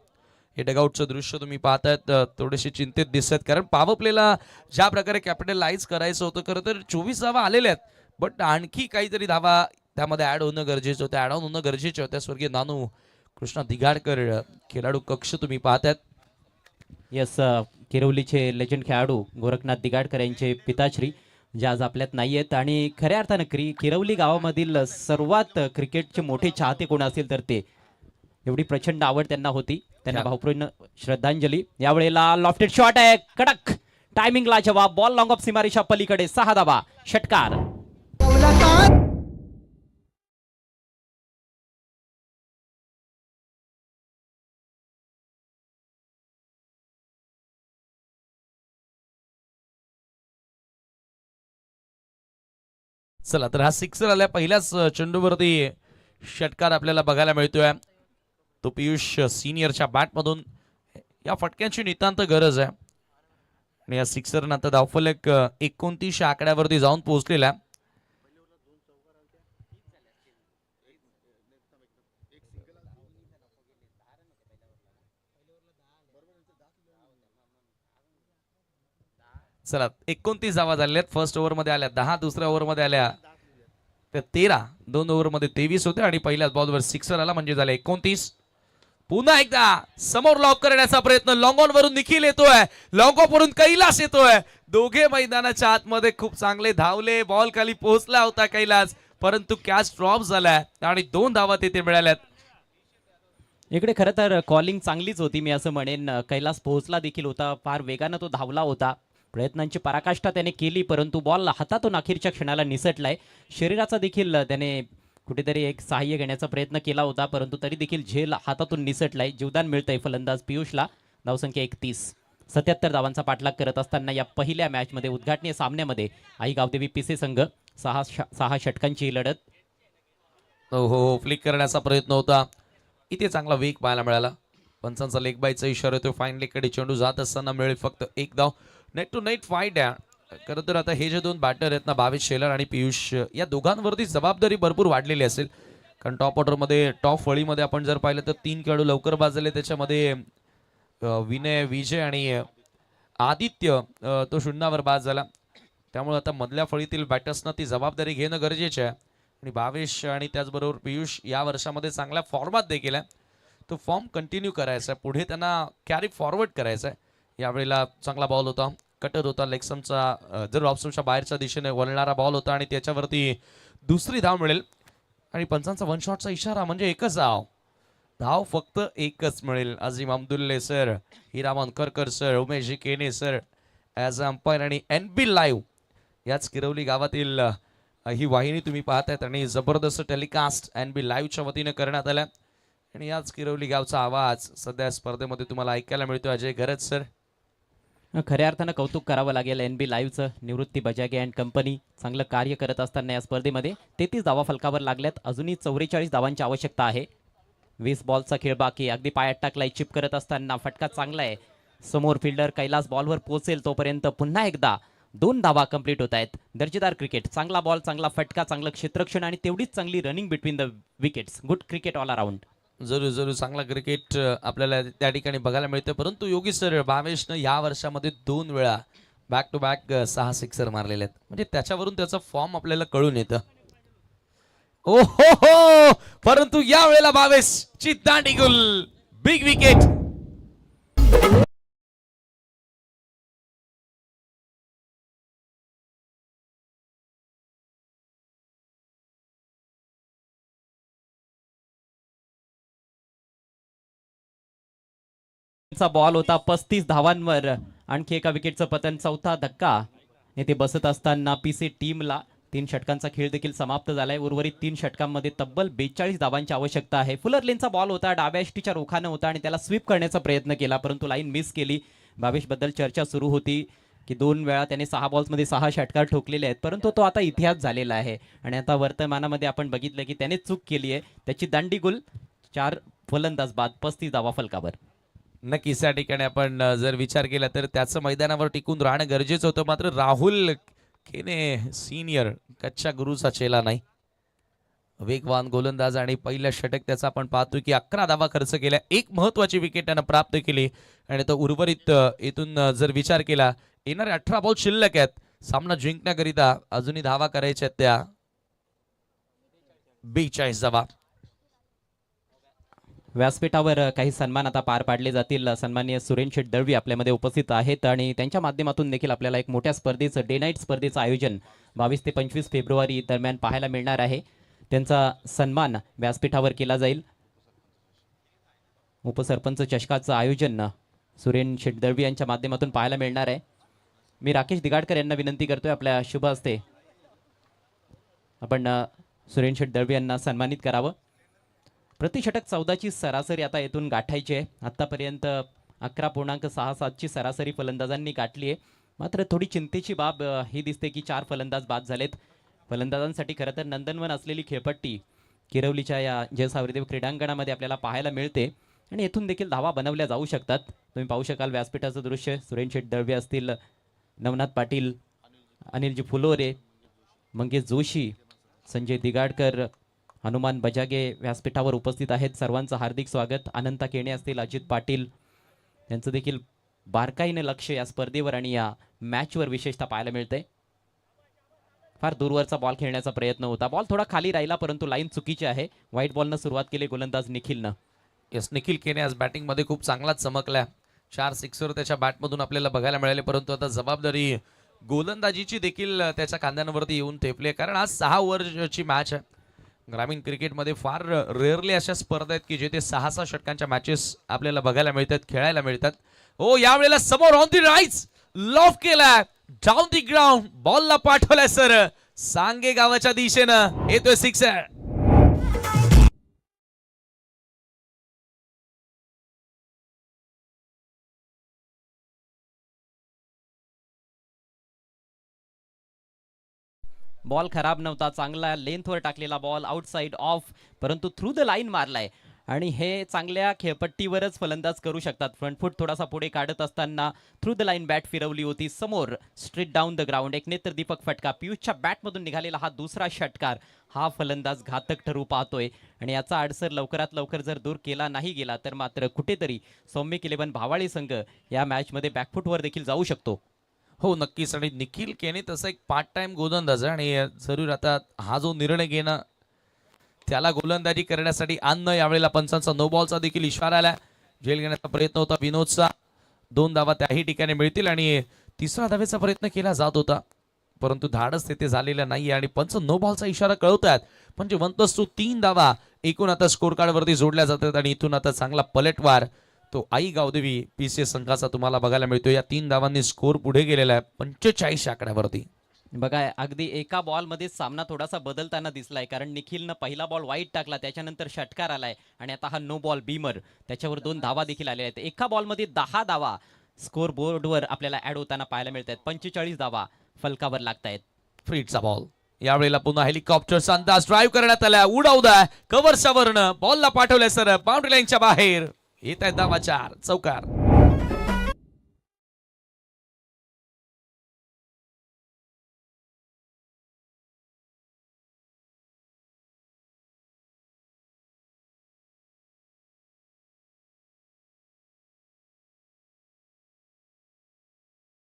हे डगआउटचं दृश्य तुम्ही पाहतायत थोडेसे चिंतित दिसत, कारण पॉवर प्लेला ज्या प्रकारे कॅपिटलाइज करायचं होतं खरं तर 24 धावा आलेल्या आहेत, बट आणखी काहीतरी धावा त्यामध्ये ऍड होणं गरजेचं होतं. ऍड ऑन होणं गरजेचं होतं. स्वर्गीय नानू कृष्णा दिगाडकर खेळाडू कक्ष तुम्ही पाहतायत. यस, किरवलीचे लेजंड खेळाडू गोरखनाथ दिगाडकर यांचे पिताश्री जे आज आपल्यात नाही आहेत आणि खऱ्या अर्थानं किरवली गावामधील सर्वात क्रिकेटचे मोठे चाहते कोण असेल तर ते एवढी प्रचंड आवड त्यांना होती. त्यांना भावपूर्ण श्रद्धांजली. यावेळेला लॉफ्टेड शॉट आहे कडक टायमिंगला जवाब बॉल लॉंग ऑफ सीमारेषा पलीकडे 6 धावा षटकार. चला तर हा सिक्सर आल्या पहिल्याच चेंडूवरती षटकार आपल्याला बघायला मिळतोय. तो पियुष सिनियरच्या बॅटमधून या फटक्यांची नितांत गरज आहे आणि या सिक्सरनं आता धावफलक 29 आकड्यावरती जाऊन पोहोचलेला आहे. चला 29 धावा झालेल्या आहेत. फर्स्ट ओव्हरमध्ये आल्या 10, दुसऱ्या ओव्हरमध्ये आल्या त्या 13, 2 ओव्हरमध्ये 23 होते आणि पहिल्याच बॉलवर सिक्सर आला म्हणजे झाले 29. पुन्हा एकदा समोर लॉक करण्याचा प्रयत्न लॉंग ऑन वरून निखिल येतोय, लॉंग ऑफ वरून कैलास येतोय. दोघे मैदानाच्या आतमध्ये खूप चांगले धावले. बॉल खाली पोहोचला होता कैलास परंतु कॅच ड्रॉप झालाय आणि 2 धावा तिथे मिळाल्यात. इकडे खरं तर कॉलिंग चांगलीच होती मी असं म्हणेन. कैलास पोहोचला देखील होता, फार वेगानं तो धावला होता. प्रयत्नांची पराकाष्ठा त्याने केली परंतु बॉल हातातून अखेरच्या क्षणाला निसटलाय. शरीराचा देखील त्याने कुठेतरी एक सहाय्य घेण्याचा प्रयत्न केला होता परंतु तरी देखील झेल हातातून निसटलाय. जीवदान मिळतंय फलंदाज पियुषला. धावसंख्या 31. 77 धावांचा पाठलाग करत असताना या पहिल्या मॅचमध्ये उद्घाटनीय सामन्यामध्ये आई गावदेवी पिसे संघ 6 षटकांची ही लढत. हो फ्लिक करण्याचा प्रयत्न होता. इथे चांगला वेग पाहायला मिळाला. पंचांचा लेग बायचा इशारा येतो. फाईन लेगकडे चेंडू जात असताना मिळेल फक्त 1 धाव. नेट टू नेट फाईट आहे. खरं तर आता हे जे 2 बॅटर आहेत ना, भावेश शेलार आणि पियुष, या दोघांवरती जबाबदारी भरपूर वाढलेली असेल. कारण टॉप ऑर्डरमध्ये टॉप फळीमध्ये आपण जर पाहिलं तर 3 खेळाडू लवकर बाजले. त्याच्यामध्ये विनय, विजय आणि आदित्य तो शून्यावर बाद झाला. त्यामुळे आता मधल्या फळीतील बॅटर्सना ती जबाबदारी घेणं गरजेचं आहे आणि भावेश आणि त्याचबरोबर पियुष या वर्षामध्ये चांगल्या फॉर्मात देखील आहे. तो फॉर्म कंटिन्यू करायचा आहे, पुढे त्यांना कॅरी फॉरवर्ड करायचा आहे. यावेळेला चांगला बॉल होता, कटर होता, लेगसमचा जर ऑफस्टमच्या बाहेरच्या दिशेने वळणारा बॉल होता आणि त्याच्यावरती दुसरी धाव मिळेल आणि पंचांचा 1 शॉटचा इशारा म्हणजे एकच धाव फक्त एकच मिळेल. अझीम अब्दुल्ले सर, हिरामन करकर सर, उमेश केने सर ॲज अ अंपायर आणि NB लाईव्ह याच किरवली गावातील ही वाहिनी तुम्ही पाहतायत आणि जबरदस्त टेलिकास्ट NB लाईव्हच्या वतीने करण्यात आल्या आणि याच किरवली गावचा आवाज सध्या स्पर्धेमध्ये तुम्हाला ऐकायला मिळतो. अजय गरज सर, खऱ्या अर्थानं कौतुक करावं लागेल NB लाईव्हचं. Nivrutti Bajage and company चांगलं कार्य करत असताना या स्पर्धेमध्ये 33 धावा फलकावर लागल्यात. अजूनही 44 धावांची आवश्यकता आहे. 20 बॉलचा खेळ बाकी. अगदी पायात टाकलाय चिप करत असताना. फटका चांगला आहे. समोर फिल्डर कैलास बॉलवर पोहोचेल तोपर्यंत पुन्हा एकदा 2 धावा कंप्लीट होत आहेत. दर्जेदार क्रिकेट. चांगला बॉल, चांगला फटका, चांगलं क्षेत्ररक्षण आणि तेवढीच चांगली running between the wickets. Good cricket all around. जरूर जरूर चांगला क्रिकेट आपल्याला त्या ठिकाणी बघायला मिळतं. परंतु योगी सर, भावेशनं या वर्षामध्ये 2 वेळा बॅक टू बॅक 6 सिक्सर मारलेले आहेत. म्हणजे त्याच्यावरून त्याचा फॉर्म आपल्याला कळून येतं. ओ हो, परंतु या वेळेला भावेशची दांडी गुल, बिग विकेट. बॉल होता 35 धावांवर. आणखी एका विकेटचं पतन. 4था धक्का येथे बसत असताना पीसी टीमला 3 षटकांचा खेळ देखील समाप्त झालाय. उर्वरित 3 षटकांमध्ये तब्बल 42 धावांची आवश्यकता आहे. फुलर लेनचा बॉल होता, डाव्या यष्टीच्या रोखानं होता आणि त्याला स्वीप करण्याचा प्रयत्न केला परंतु लाईन मिस केली. भावेश बद्दल चर्चा सुरू होती की 2 वेळा त्याने 6 बॉल्समध्ये 6 षटकार ठोकलेले आहेत परंतु तो आता इतिहास झालेला आहे आणि आता वर्तमानामध्ये आपण बघितलं की त्याने चूक केली आहे. त्याची दांडी गुल. 4 फलंदाज बाद, 35 धावा फलकावर. नक्कीच या ठिकाणी आपण जर विचार केला तर त्याचं मैदानावर टिकून राहणं गरजेचं होतं. मात्र राहुल खेने सिनियर कच्च्या गुरुचा चेला नाही. वेगवान गोलंदाज आणि पहिलं षटक त्याचा आपण पाहतो की 11 धावा खर्च केल्या. एक महत्वाची विकेट त्यानं प्राप्त केली आणि तो उर्वरित इथून जर विचार केला येणारे 18 बॉल शिल्लक आहेत. सामना जिंकण्याकरिता अजूनही धावा करायच्या आहेत त्या 42 धावा. व्यासपीठावर काही सन्मान आता पार पाडले जातील. सन्माननीय सुरेन शेठ दळवी आपल्यामध्ये उपस्थित आहेत आणि त्यांच्या माध्यमातून देखील आपल्याला एक मोठ्या स्पर्धेचं डे नाईट स्पर्धेचं आयोजन 22 ते 25 फेब्रुवारी दरम्यान पाहायला मिळणार आहे. त्यांचा सन्मान व्यासपीठावर केला जाईल. उपसरपंच चषकाचं आयोजन सुरेन शेठ दळवी यांच्या माध्यमातून पाहायला मिळणार आहे. मी राकेश दिगाडकर यांना विनंती करतोय आपल्या शुभ हस्ते आपण सुरेन शेठ दळवी यांना सन्मानित करावं. प्रतिषटक 14ची सरासरी आता येथून गाठायची आहे. आत्तापर्यंत 11.67ची सरासरी फलंदाजांनी गाठली आहे. मात्र थोडी चिंतेची बाब ही दिसते की 4 फलंदाज बाद झालेत. फलंदाजांसाठी खरं तर नंदनवन असलेली खेळपट्टी किरवलीच्या या जयसावरीदेव क्रीडांगणामध्ये आपल्याला पाहायला मिळते आणि येथून देखील धावा बनवल्या जाऊ शकतात. तुम्ही पाहू शकाल व्यासपीठाचं दृश्य. सुरेन शेठ दळवी असतील, नवनाथ पाटील, अनिलजी फुलोरे, मंगेश जोशी, संजय दिगाडकर, हनुमान बजागे व्यासपीठावर उपस्थित आहेत. सर्वांचं हार्दिक स्वागत. अनंता केणे असतील, अजित पाटील यांचं देखील बारकाईने लक्ष या स्पर्धेवर आणि या मॅचवर विशेषतः पाहायला मिळतंय. फार दूरवरचा बॉल खेळण्याचा प्रयत्न होता. बॉल थोडा खाली राहिला परंतु लाईन चुकीची आहे. व्हाईट बॉलनं सुरुवात केली गोलंदाज निखिलनं. यस, निखिल केने आज बॅटिंगमध्ये खूप चांगलाच चमकला. 4 सिक्सर त्याच्या बॅटमधून आपल्याला बघायला मिळाले, परंतु आता जबाबदारी गोलंदाजीची देखील त्याच्या खांद्यांवरती येऊन ठेपली आहे. कारण आज 6 ओव्हरची मॅच आहे. ग्रामीण क्रिकेटमध्ये फार रेअरली अशा स्पर्धा आहेत की जेथे 6-6 षटकांच्या मॅचेस आपल्याला बघायला मिळतात, खेळायला मिळतात. हो, यावेळेला समोर ऑन दी राईट्स लॉफ केलाय, डाऊन दी ग्राउंड बॉलला पाठवलाय सर सांगे गावाच्या दिशेनं. येतोय सिक्सर. बॉल खराब नव्हता, चांगला लेंथवर टाकलेला बॉल, आउटसाइड ऑफ, परंतु थ्रू द लाईन मारलाय आणि हे चांगल्या खेळपट्टीवरच फलंदाज करू शकतात. फ्रंट फूट थोडासा पुढे काढत असताना थ्रू द लाईन बॅट फिरवली होती. समोर स्ट्रेट डाऊन द ग्राउंड एक नेत्र दीपक फटका. पियुषच्या बॅटमधून निघालेला हा दुसरा षटकार हा फलंदाज घातक ठरू पाहतोय आणि याचा आडसर लवकरात लवकर जर दूर केला नाही गेला तर मात्र कुठेतरी सौम्य 11 भावाळी संघ या मॅचमध्ये बॅकफुटवर देखील जाऊ शकतो. हो, नक्कीच. आणि निखिल केने तसं एक पार्ट टाइम गोलंदाज आहे आणि जरूर आता हा जो निर्णय घेणं त्याला गोलंदाजी करण्यासाठी आणणं. यावेळेला पंचांचा नो बॉलचा देखील इशारा आला. झेल घेण्याचा प्रयत्न होता विनोदचा. 2 धावा त्याही ठिकाणी मिळतील आणि 3रा धावेचा प्रयत्न केला जात होता परंतु धाडस तेथे झालेलं नाही आणि पंच नो बॉलचा इशारा कळवतात. म्हणजे 1+3 धावा एकूण आता स्कोर कार्ड वरती जोडल्या जातात आणि इथून आता चांगला पलटवार तो आई गावदेवी पीसीएस संघाचा तुम्हाला बघायला मिळतो. या 3 धावांनी स्कोर पुढे गेलेला आहे 45 आकड्यावरती. बघा, अगदी एका बॉलमध्ये सामना थोडासा बदलताना दिसलाय. कारण निखिलनं पहिला बॉल वाईट टाकला, त्याच्यानंतर षटकार आलाय आणि आता हा नो बॉल बीमर, त्याच्यावर 2 धावा देखील आलेल्या आहेत. एका बॉलमध्ये 10 धावा स्कोर बोर्डवर आपल्याला ऍड होताना पाहायला मिळत आहेत. 45 धावा फलकावर लागतायत. फ्रीटचा बॉल. यावेळेला पुन्हा हेलिकॉप्टरचा अंदाज ड्राईव्ह करण्यात आला. उडावदा कव्हरच्या वरनं बॉलला पाठवलंय सर बाउंड्री लाईनच्या बाहेर. येत आहे धावा 4 चौकार.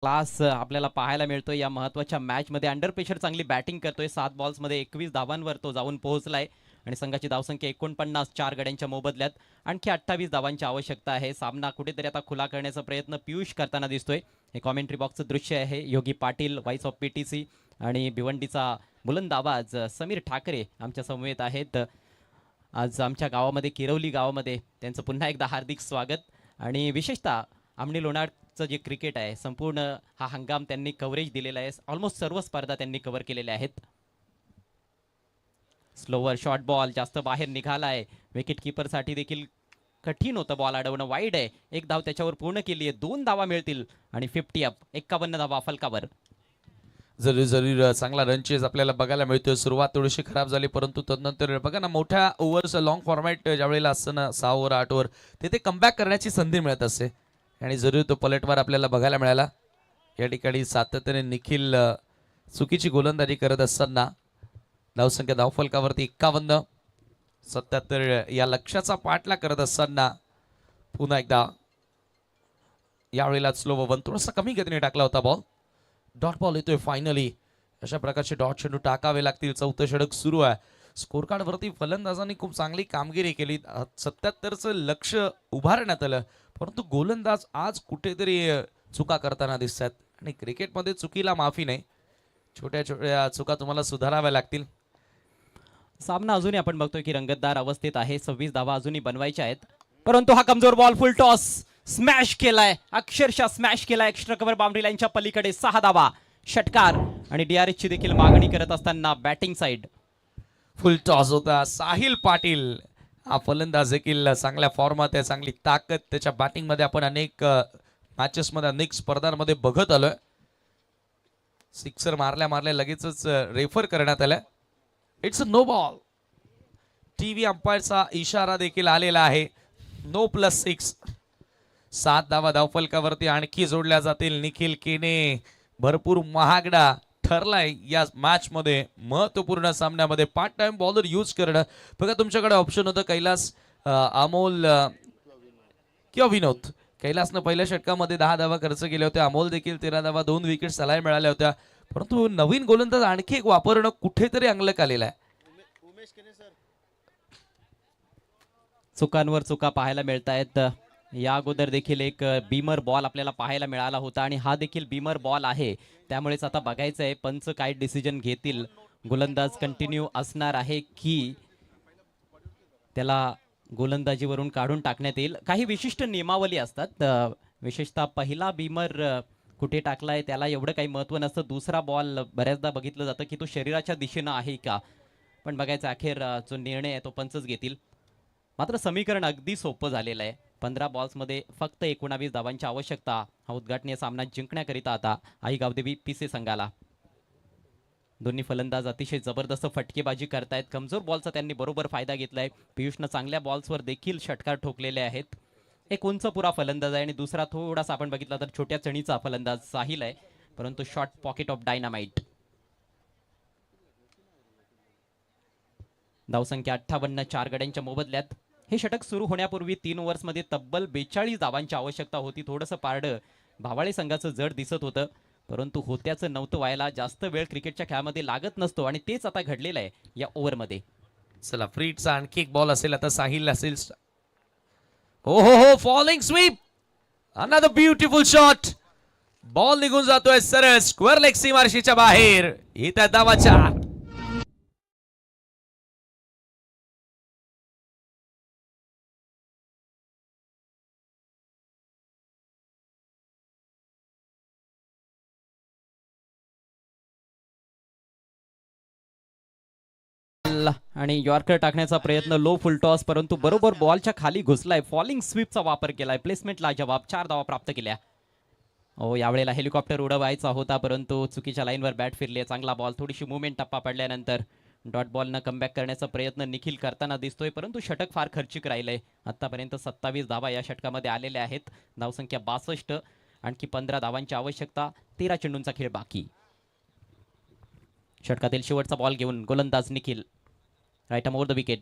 क्लास आपल्याला पाहायला मिळतोय या महत्त्वाच्या मॅचमध्ये. अंडर प्रेशर चांगली बॅटिंग करतोय. 7 बॉल्समध्ये 21 धावांवर तो जाऊन पोहोचलाय आणि संघाची धावसंख्या 49, 4 गड्यांच्या मोबदल्यात आणखी 28 धावांची आवश्यकता आहे. सामना कुठेतरी आता खुला करण्याचा प्रयत्न पियुष करताना दिसतोय. हे कॉमेंट्री बॉक्सचं दृश्य आहे. योगी पाटील व्हाईस ऑफ पीटीसी आणि भिवंडीचा बुलंद आवाज समीर ठाकरे आमच्या समवेत आहेत. आज आमच्या गावामध्ये किरवली गावामध्ये त्यांचं पुन्हा एकदा हार्दिक स्वागत. आणि विशेषतः आमणी लोणारचं जे क्रिकेट आहे संपूर्ण हा हंगाम त्यांनी कव्हरेज दिलेला आहे. ऑलमोस्ट सर्व स्पर्धा त्यांनी कव्हर केलेल्या आहेत. स्लोवर शॉर्ट बॉल जास्त बाहेर निघालाय. विकेट किपरसाठी देखील कठीण होतं बॉल अडवणं. वाईड आहे. 1 धाव त्याच्यावर पूर्ण केली आहे. 2 धावा मिळतील आणि 50 अप. 51 धावा फलकावर. जरूर चांगला रन चेज आपल्याला बघायला मिळतोय. सुरुवात थोडीशी खराब झाली परंतु तदनंतर बघा ना, मोठ्या ओव्हर्स लॉंग फॉर्मॅट ज्यावेळेला असतं ना 6 ओव्हर 8 ओव्हर तिथे कमबॅक करण्याची संधी मिळत असते आणि जरूर तो पलटवार आपल्याला बघायला मिळाला. या ठिकाणी सातत्याने निखिल चुकीची गोलंदाजी करत असताना धावसंख्या धावफलकावरती 51. 77 या लक्ष्याचा पाठला करत असताना पुन्हा एकदा यावेळेला स्लो वन थोडासा कमी गतीने टाकला होता बॉल. डॉट बॉल येतोय फायनली. अशा प्रकारचे डॉट चेंडू टाकावे लागतील. 4थं षटक सुरू आहे. स्कोर कार्ड वरती फलंदाजांनी खूप चांगली कामगिरी केली. 77चं लक्ष उभारण्यात आलं, परंतु गोलंदाज आज कुठेतरी चुका करताना दिसतात आणि क्रिकेटमध्ये चुकीला माफी नाही. छोट्या छोट्या चुका तुम्हाला सुधाराव्या लागतील. सामना अजूनही आपण बघतोय की रंगतदार अवस्थेत आहे. 26 धावा अजूनही बनवायच्या आहेत, परंतु हा कमजोर बॉल फुल टॉस स्मॅश केलाय, अक्षरशः स्मॅश केलाय एक्स्ट्रा कव्हर बाउंड्री लाईनच्या पलीकडे. 6 धावा, षटकार आणि DRS ची देखील मागणी करत असताना बॅटिंग साइड. फुल टॉस होता. साहिल पाटील हा फलंदाज देखील चांगल्या फॉर्मात आहे, चांगली ताकद त्याच्या बॅटिंग मध्ये आपण अनेक मॅचेस मध्ये अनेक स्पर्धांमध्ये बघत आलोय. सिक्सर मारल्या मारल्या लगेचच रेफर करण्यात आलं. It's a no ball. TV अंपायरचा इशारा देखील आलेला आहे. नो +6. 7 धावा धावफलकावरती आणखी जोडल्या जातील. निखिल केने भरपूर महागडा ठरलाय या मॅच मध्ये, महत्वपूर्ण सामन्यामध्ये. पार्ट टाइम बॉलर यूज करणं. बघा तुमच्याकडे ऑप्शन होतं कैलास, अमोल किंवा विनोद. कैलासनं पहिल्या षटकामध्ये 10 धावा खर्च केल्या होत्या. अमोल देखील 13 धावा, 2 विकेट्स त्याला मिळाल्या होत्या. परंतु नवीन गोलंदाज आणखी एक वापरणं कुठेतरी अंगलक आलेलं आहे. चुकांवर चुका पाहायला मिळत आहेत. या अगोदर देखील एक बीमर बॉल आपल्याला पाहायला मिळाला होता आणि हा देखील बीमर बॉल आहे. त्यामुळेच आता बघायचं आहे पंच काय डिसिजन घेतील. गोलंदाज कंटिन्यू असणार आहे की त्याला गोलंदाजीवरून काढून टाकण्यात येईल. काही विशिष्ट नियमावली असतात. विशेषतः पहिला बीमर कुठे टाकलाय त्याला एवढं काही महत्त्व नसतं. दुसरा बॉल बऱ्याचदा बघितलं जातं की तो शरीराच्या दिशेनं आहे का, पण बघायचं अखेर जो निर्णय आहे तो पंचच घेतील. मात्र समीकरण अगदी सोपं झालेलं आहे. 15 बॉल्समध्ये फक्त 19 धावांची आवश्यकता. हा उद्घाटनीय सामना जिंकण्याकरिता आता आई गावदेवी PC संघाला. दोन्ही फलंदाज अतिशय जबरदस्त फटकेबाजी करतायत. कमजोर बॉलचा त्यांनी बरोबर फायदा घेतलाय. पियुषनं चांगल्या बॉल्सवर देखील षटकार ठोकलेले आहेत. एक उंच पुरा फलंदाज आहे आणि दुसरा थोडासा आपण बघितला तर छोट्या चणीचा फलंदाज साहिल आहे, परंतु शॉर्ट पॉकेट ऑफ डायनामाइट. धावसंख्या 58, 4 गड्यांच्या मोबदल्यात. हे षटक सुरू होण्यापूर्वी 3 ओव्हर्समध्ये तब्बल 42 धावांची आवश्यकता होती. थोडंसं पारडं भावाळे संघाचं जड दिसत होतं, परंतु होत्याचं नव्हतं व्हायला. जास्त वेळ क्रिकेटच्या खेळामध्ये लागत नसतो आणि तेच आता घडलेलं आहे या ओव्हरमध्ये. चला फ्रीटचा आणखी एक बॉल असेल आता. साहिल असेल. हो हो हो, falling sweep. Another beautiful shot. Ball निघून जातोय सरळ स्क्वेअर लेग सीमारेषेच्या बाहेर. येत्या धावा 4. आणि यॉर्कर टाकण्याचा प्रयत्न, लो फुल टॉस, परंतु बरोबर बॉलच्या खाली घुसलाय. फॉलिंग स्वीपचा वापर केलाय. प्लेसमेंटला जवाब. 4 धावा प्राप्त केल्या. यावेळेला हेलिकॉप्टर उडवायचा होता, परंतु चुकीच्या लाईनवर बॅट फिरली. चांगला बॉल. थोडीशी मुवमेंट टप्पा पडल्यानंतर डॉट बॉलनं कमबॅक करण्याचा प्रयत्न निखिल करताना दिसतोय, परंतु षटक फार खर्चिक राहिलंय. आतापर्यंत 27 धावा या षटकामध्ये आलेल्या आहेत. धावसंख्या 62. आणखी 15 धावांची आवश्यकता. 13 चेंडूंचा खेळ बाकी. षटकातील शेवटचा बॉल घेऊन गोलंदाज Nikhil. Right over the wicket.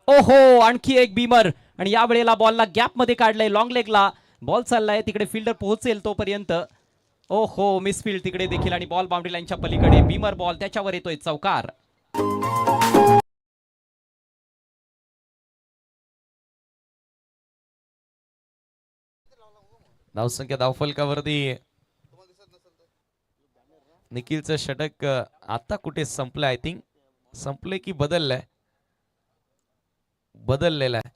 ओहो, आणखी एक बीमर आणि या वेळेला बॉलला गॅप मध्ये काढलंय. लॉंग लेगला बॉल चाललाय. तिकडे फिल्डर पोहोचेल तोपर्यंत. ओहो, मिसफील्ड तिकडे देखील आणि बॉल बाउंड्री लाईनच्या पलीकडे. बीमर बॉल, त्याच्यावर येतोय चौकार. धावसंख्या धावफलकावरती निखिलचं षटक आता कुठे संपलं. आय थिंक संपले की बदललेला आहे.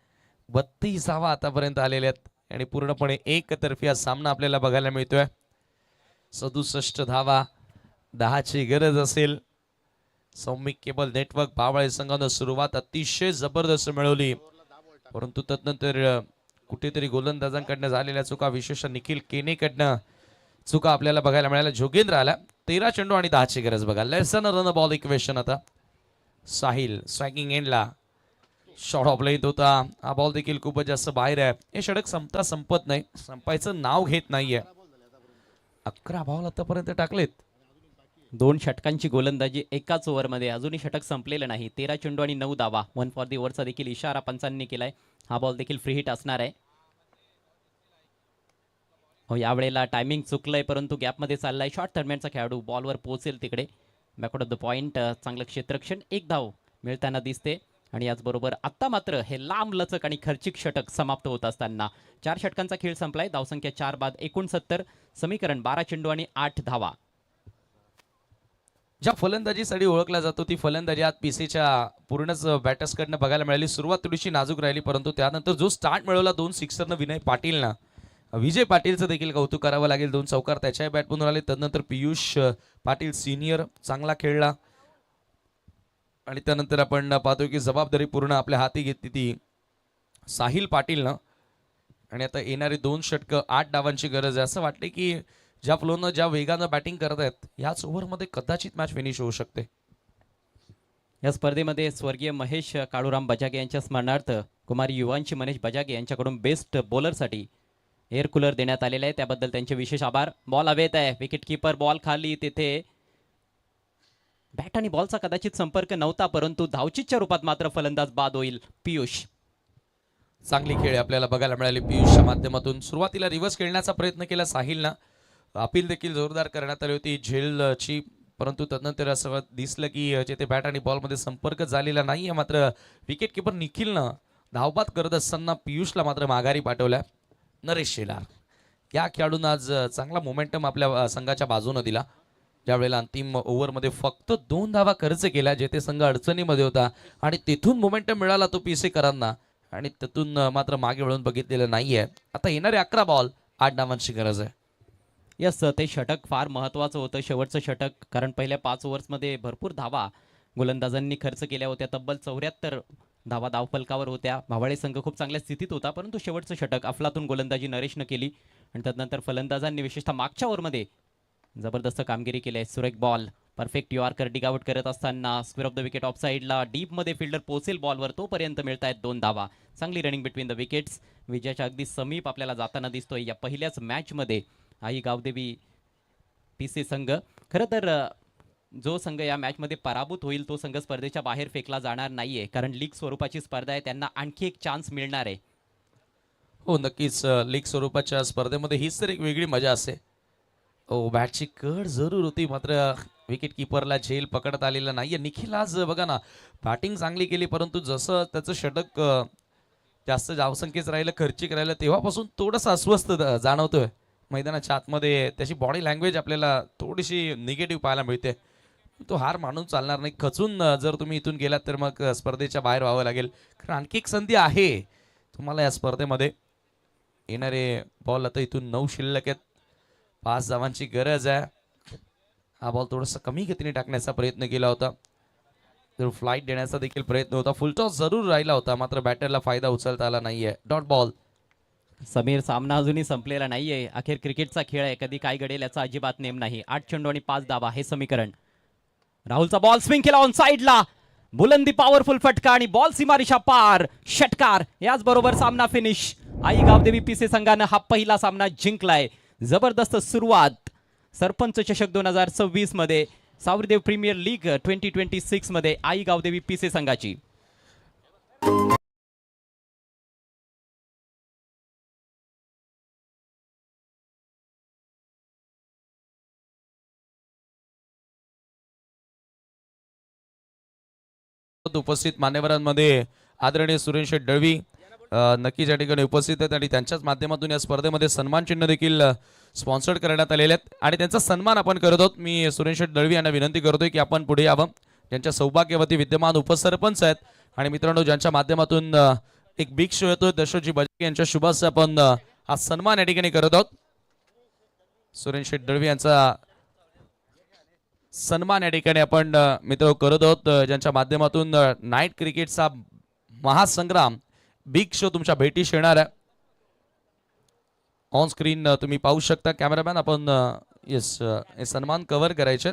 32 धावा आतापर्यंत आलेल्या आहेत आणि पूर्णपणे एकतर्फी हा सामना आपल्याला बघायला मिळतोय. 67 धावा 10ची गरज असेल. सौमिक केबल नेटवर्क भावाळे संघानं सुरुवात अतिशय जबरदस्त मिळवली, परंतु तदनंतर कुठेतरी गोलंदाजांकडनं झालेल्या चुका, विशेष निखिल केनेकडनं चुका आपल्याला बघायला मिळाल्या. जोगेंद्र आला. 13 चेंडू आणि 10ची गरज बघा. लेस दॅन रन बॉल इक्वेशन. आता साहिल स्ट्रायकिंग एंडला. शॉर्ट ऑफ लेंथ होता. हा बॉल देखील खूपच जास्त बाहेर आहे. हे षटक संपत नाही, संपायचं नाव घेत नाहीये. 11 बॉल आतापर्यंत टाकलेत. 2 षटकांची गोलंदाजी एकाच ओव्हरमध्ये. अजूनही षटक संपलेलं नाही. 13 चेंडू आणि 9 धावा. 1 फॉर दी ओव्हरचा देखील इशारा पंचांनी केलाय. हा बॉल देखील फ्री हिट असणार आहे. यावेळेला टायमिंग चुकलंय, परंतु गॅपमध्ये चाललाय. शॉर्ट टर्नमेंटचा खेळाडू बॉलवर पोहोचेल तिकडे. Backward of the point. चांगलं क्षेत्ररक्षण. 1 धाव मिळताना दिसते. आणि याचबरोबर आत्ता मात्र हे लांब लचक आणि खर्चिक षटक समाप्त होत असताना 4 षटकांचा खेळ संपलाय. धावसंख्या 4 बाद 69, समीकरण 12 चेंडू आणि 8 धावा. ज्या फलंदाजीसाठी ओळखला जातो ती फलंदाजी आज पीसीच्या पूर्णच बॅटर्सकडनं बघायला मिळाली. सुरुवात थोडीशी नाजूक राहिली, परंतु त्यानंतर जो स्टार्ट मिळवला 2 सिक्सरनं विजय पाटीलचं देखील कौतुक करावं लागेल. 2 चौकार त्याच्याही बॅटमधून आले. तदनंतर पियुष पाटील सिनियर चांगला खेळला आणि त्यानंतर आपण पाहतो की जबाबदारी पूर्ण आपल्या हाती घेतली ती साहिल पाटीलनं. आणि आता येणारे 2 षटकं 8 डावांची गरज आहे. असं वाटते की ज्या फ्लोनं ज्या वेगानं बॅटिंग करत आहेत याच ओव्हरमध्ये कदाचित मॅच फिनिश होऊ शकते. या स्पर्धेमध्ये स्वर्गीय महेश काळूराम बजागे यांच्या स्मरणार्थ कुमारी युवांशी मनीष बजागे यांच्याकडून बेस्ट बॉलरसाठी एअर कूलर देण्यात आलेले आहे. त्याबद्दल त्यांचे विशेष आभार. बॉल हवेत आहे, विकेट किपर बॉल खाली, तेथे बॅट आणि बॉलचा कदाचित संपर्क नव्हता, परंतु धावचीच्या रूपात मात्र फलंदाज बाद होईल. पियुष चांगली खेळ आपल्याला बघायला मिळाली पियुषच्या माध्यमातून. सुरुवातीला रिव्हर्स खेळण्याचा प्रयत्न केला साहिलनं, अपील देखील जोरदार करण्यात आली होती झेलची, परंतु तदनंतर असं दिसलं की जेथे बॅट आणि बॉलमध्ये संपर्क झालेला नाहीये. मात्र विकेट किपर निखिलनं धावबाद करत असताना पियुषला मात्र माघारी पाठवल्या. नरेश शेलार या खेळाडूंना आज चांगला मोमेंटम आपल्या संघाच्या बाजूने दिला. ज्यावेळेला अंतिम ओव्हरमध्ये फक्त 2 धावा खर्च केल्या जेथे संघ अडचणीमध्ये होता आणि तिथून मोमेंटम मिळाला तो पीसेकरांना आणि तिथून मात्र मागे वळून बघितलेलं नाहीये. आता येणारे 11 बॉल 8 धावांची गरज आहे. यस, ते षटक फार महत्त्वाचं होतं, शेवटचं षटक, कारण पहिल्या 5 ओव्हर्समध्ये भरपूर धावा गोलंदाजांनी खर्च केल्या होत्या. तब्बल 74 धावा धावफलकावर होत्या. भावाळे संघ खूप चांगल्या स्थितीत होता, परंतु शेवटचं षटक अफलातून गोलंदाजी नरेशनं केली आणि त्यानंतर फलंदाजांनी विशेषतः मागच्या ओव्हरमध्ये जबरदस्त कामगिरी केली आहे. सुरेख बॉल, परफेक्ट यॉर्कर डिगआउट करत असताना square of the wicket of साईडला डीपमध्ये फिल्डर पोहोचेल बॉलवर, तोपर्यंत मिळत आहेत 2 धावा. चांगली रनिंग बिटवीन द विकेट्स. विजयाच्या अगदी समीप आपल्याला जाताना दिसतोय या पहिल्याच मॅचमध्ये आई गावदेवी पीसी संघ. खरं तर जो संघ या मॅचमध्ये पराभूत होईल तो संघ स्पर्धेच्या बाहेर फेकला जाणार नाहीये, कारण लीग स्वरूपाची स्पर्धा आहे, त्यांना आणखी एक चान्स मिळणार आहे. हो नक्कीच, लीग स्वरूपाच्या स्पर्धेमध्ये हीच तर एक वेगळी मजा असते. हो, बॅटची कड जरूर होती, मात्र विकेट किपरला झेल पकडता आलेला नाहीये. निखिल आज बघा ना बॅटिंग चांगली केली, परंतु जसं त्याचं षटक जास्त धावसंख्येच राहिलं, खर्चिक राहिलं, तेव्हापासून थोडंसं अस्वस्थ जाणवतोय. मैदानाच्या आतमध्ये त्याची बॉडी लँग्वेज आपल्याला थोडीशी निगेटिव्ह पाहायला मिळते. तो हार मानून चालणार नाही. खचून जर तुम्ही इथून गेलात तर मग स्पर्धेच्या बाहेर व्हावं लागेल. कारण आणखी एक संधी आहे तुम्हाला या स्पर्धेमध्ये. येणारे बॉल आता इथून 9 शिल्लक आहेत, 5 धावांची गरज आहे. हा बॉल थोडासा कमी गतीने टाकण्याचा प्रयत्न केला होता, तर फ्लाईट देण्याचा देखील प्रयत्न होता. फुलटॉस जरूर राहिला होता, मात्र बॅटरला फायदा उचलता आला नाहीये. Dot ball. समीर, सामना अजूनही संपलेला नाहीये. अखेर क्रिकेटचा खेळ आहे, कधी काय घडेल याचा अजिबात नेम नाही. 8 चेंडू आणि 5 धावा हे समीकरण. राहुलचा बॉल स्विंग केला ऑन साइडला, बुलंदी पॉवरफुल फटका आणि बॉल सीमारेषा पार, षटकार. याच बरोबर सामना फिनिश. आई गावदेवी पीसी संघानं हा पहिला सामना जिंकलाय. जबरदस्त सुरुवात सरपंच चषक 2026 मध्ये, सावरदेव प्रीमियर लीग 2026 मध्ये आई गावदेवी पीसी संघाची. उपस्थित मान्यवरांमध्ये आदरणीय सुरेश शेठ दळवी नक्कीच या ठिकाणी उपस्थित आहेत आणि त्यांच्याच माध्यमातून या स्पर्धेमध्ये सन्मान चिन्ह देखील स्पॉन्सर्ड करण्यात आलेले आहेत आणि त्यांचा सन्मान आपण करत आहोत. मी सुरेश शेठ दळवी यांना विनंती करतोय की आपण पुढे यावं. ज्यांच्या सौभाग्यवती विद्यमान उपसरपंच आहेत आणि मित्रांनो ज्यांच्या माध्यमातून एक बिग शो येतोय दशरथजी बजागे यांच्या शुभास आपण हा सन्मान या ठिकाणी करत आहोत. सुरेश शेठ दळवी यांचा सन्मान या ठिकाणी आपण मित्र करत आहोत, ज्यांच्या माध्यमातून नाईट क्रिकेटचा महासंग्राम बिग शो तुमच्या भेटीस येणार आहे. ऑन स्क्रीन तुम्ही पाहू शकता. कॅमेरामॅन आपण हे सन्मान कव्हर करायचे.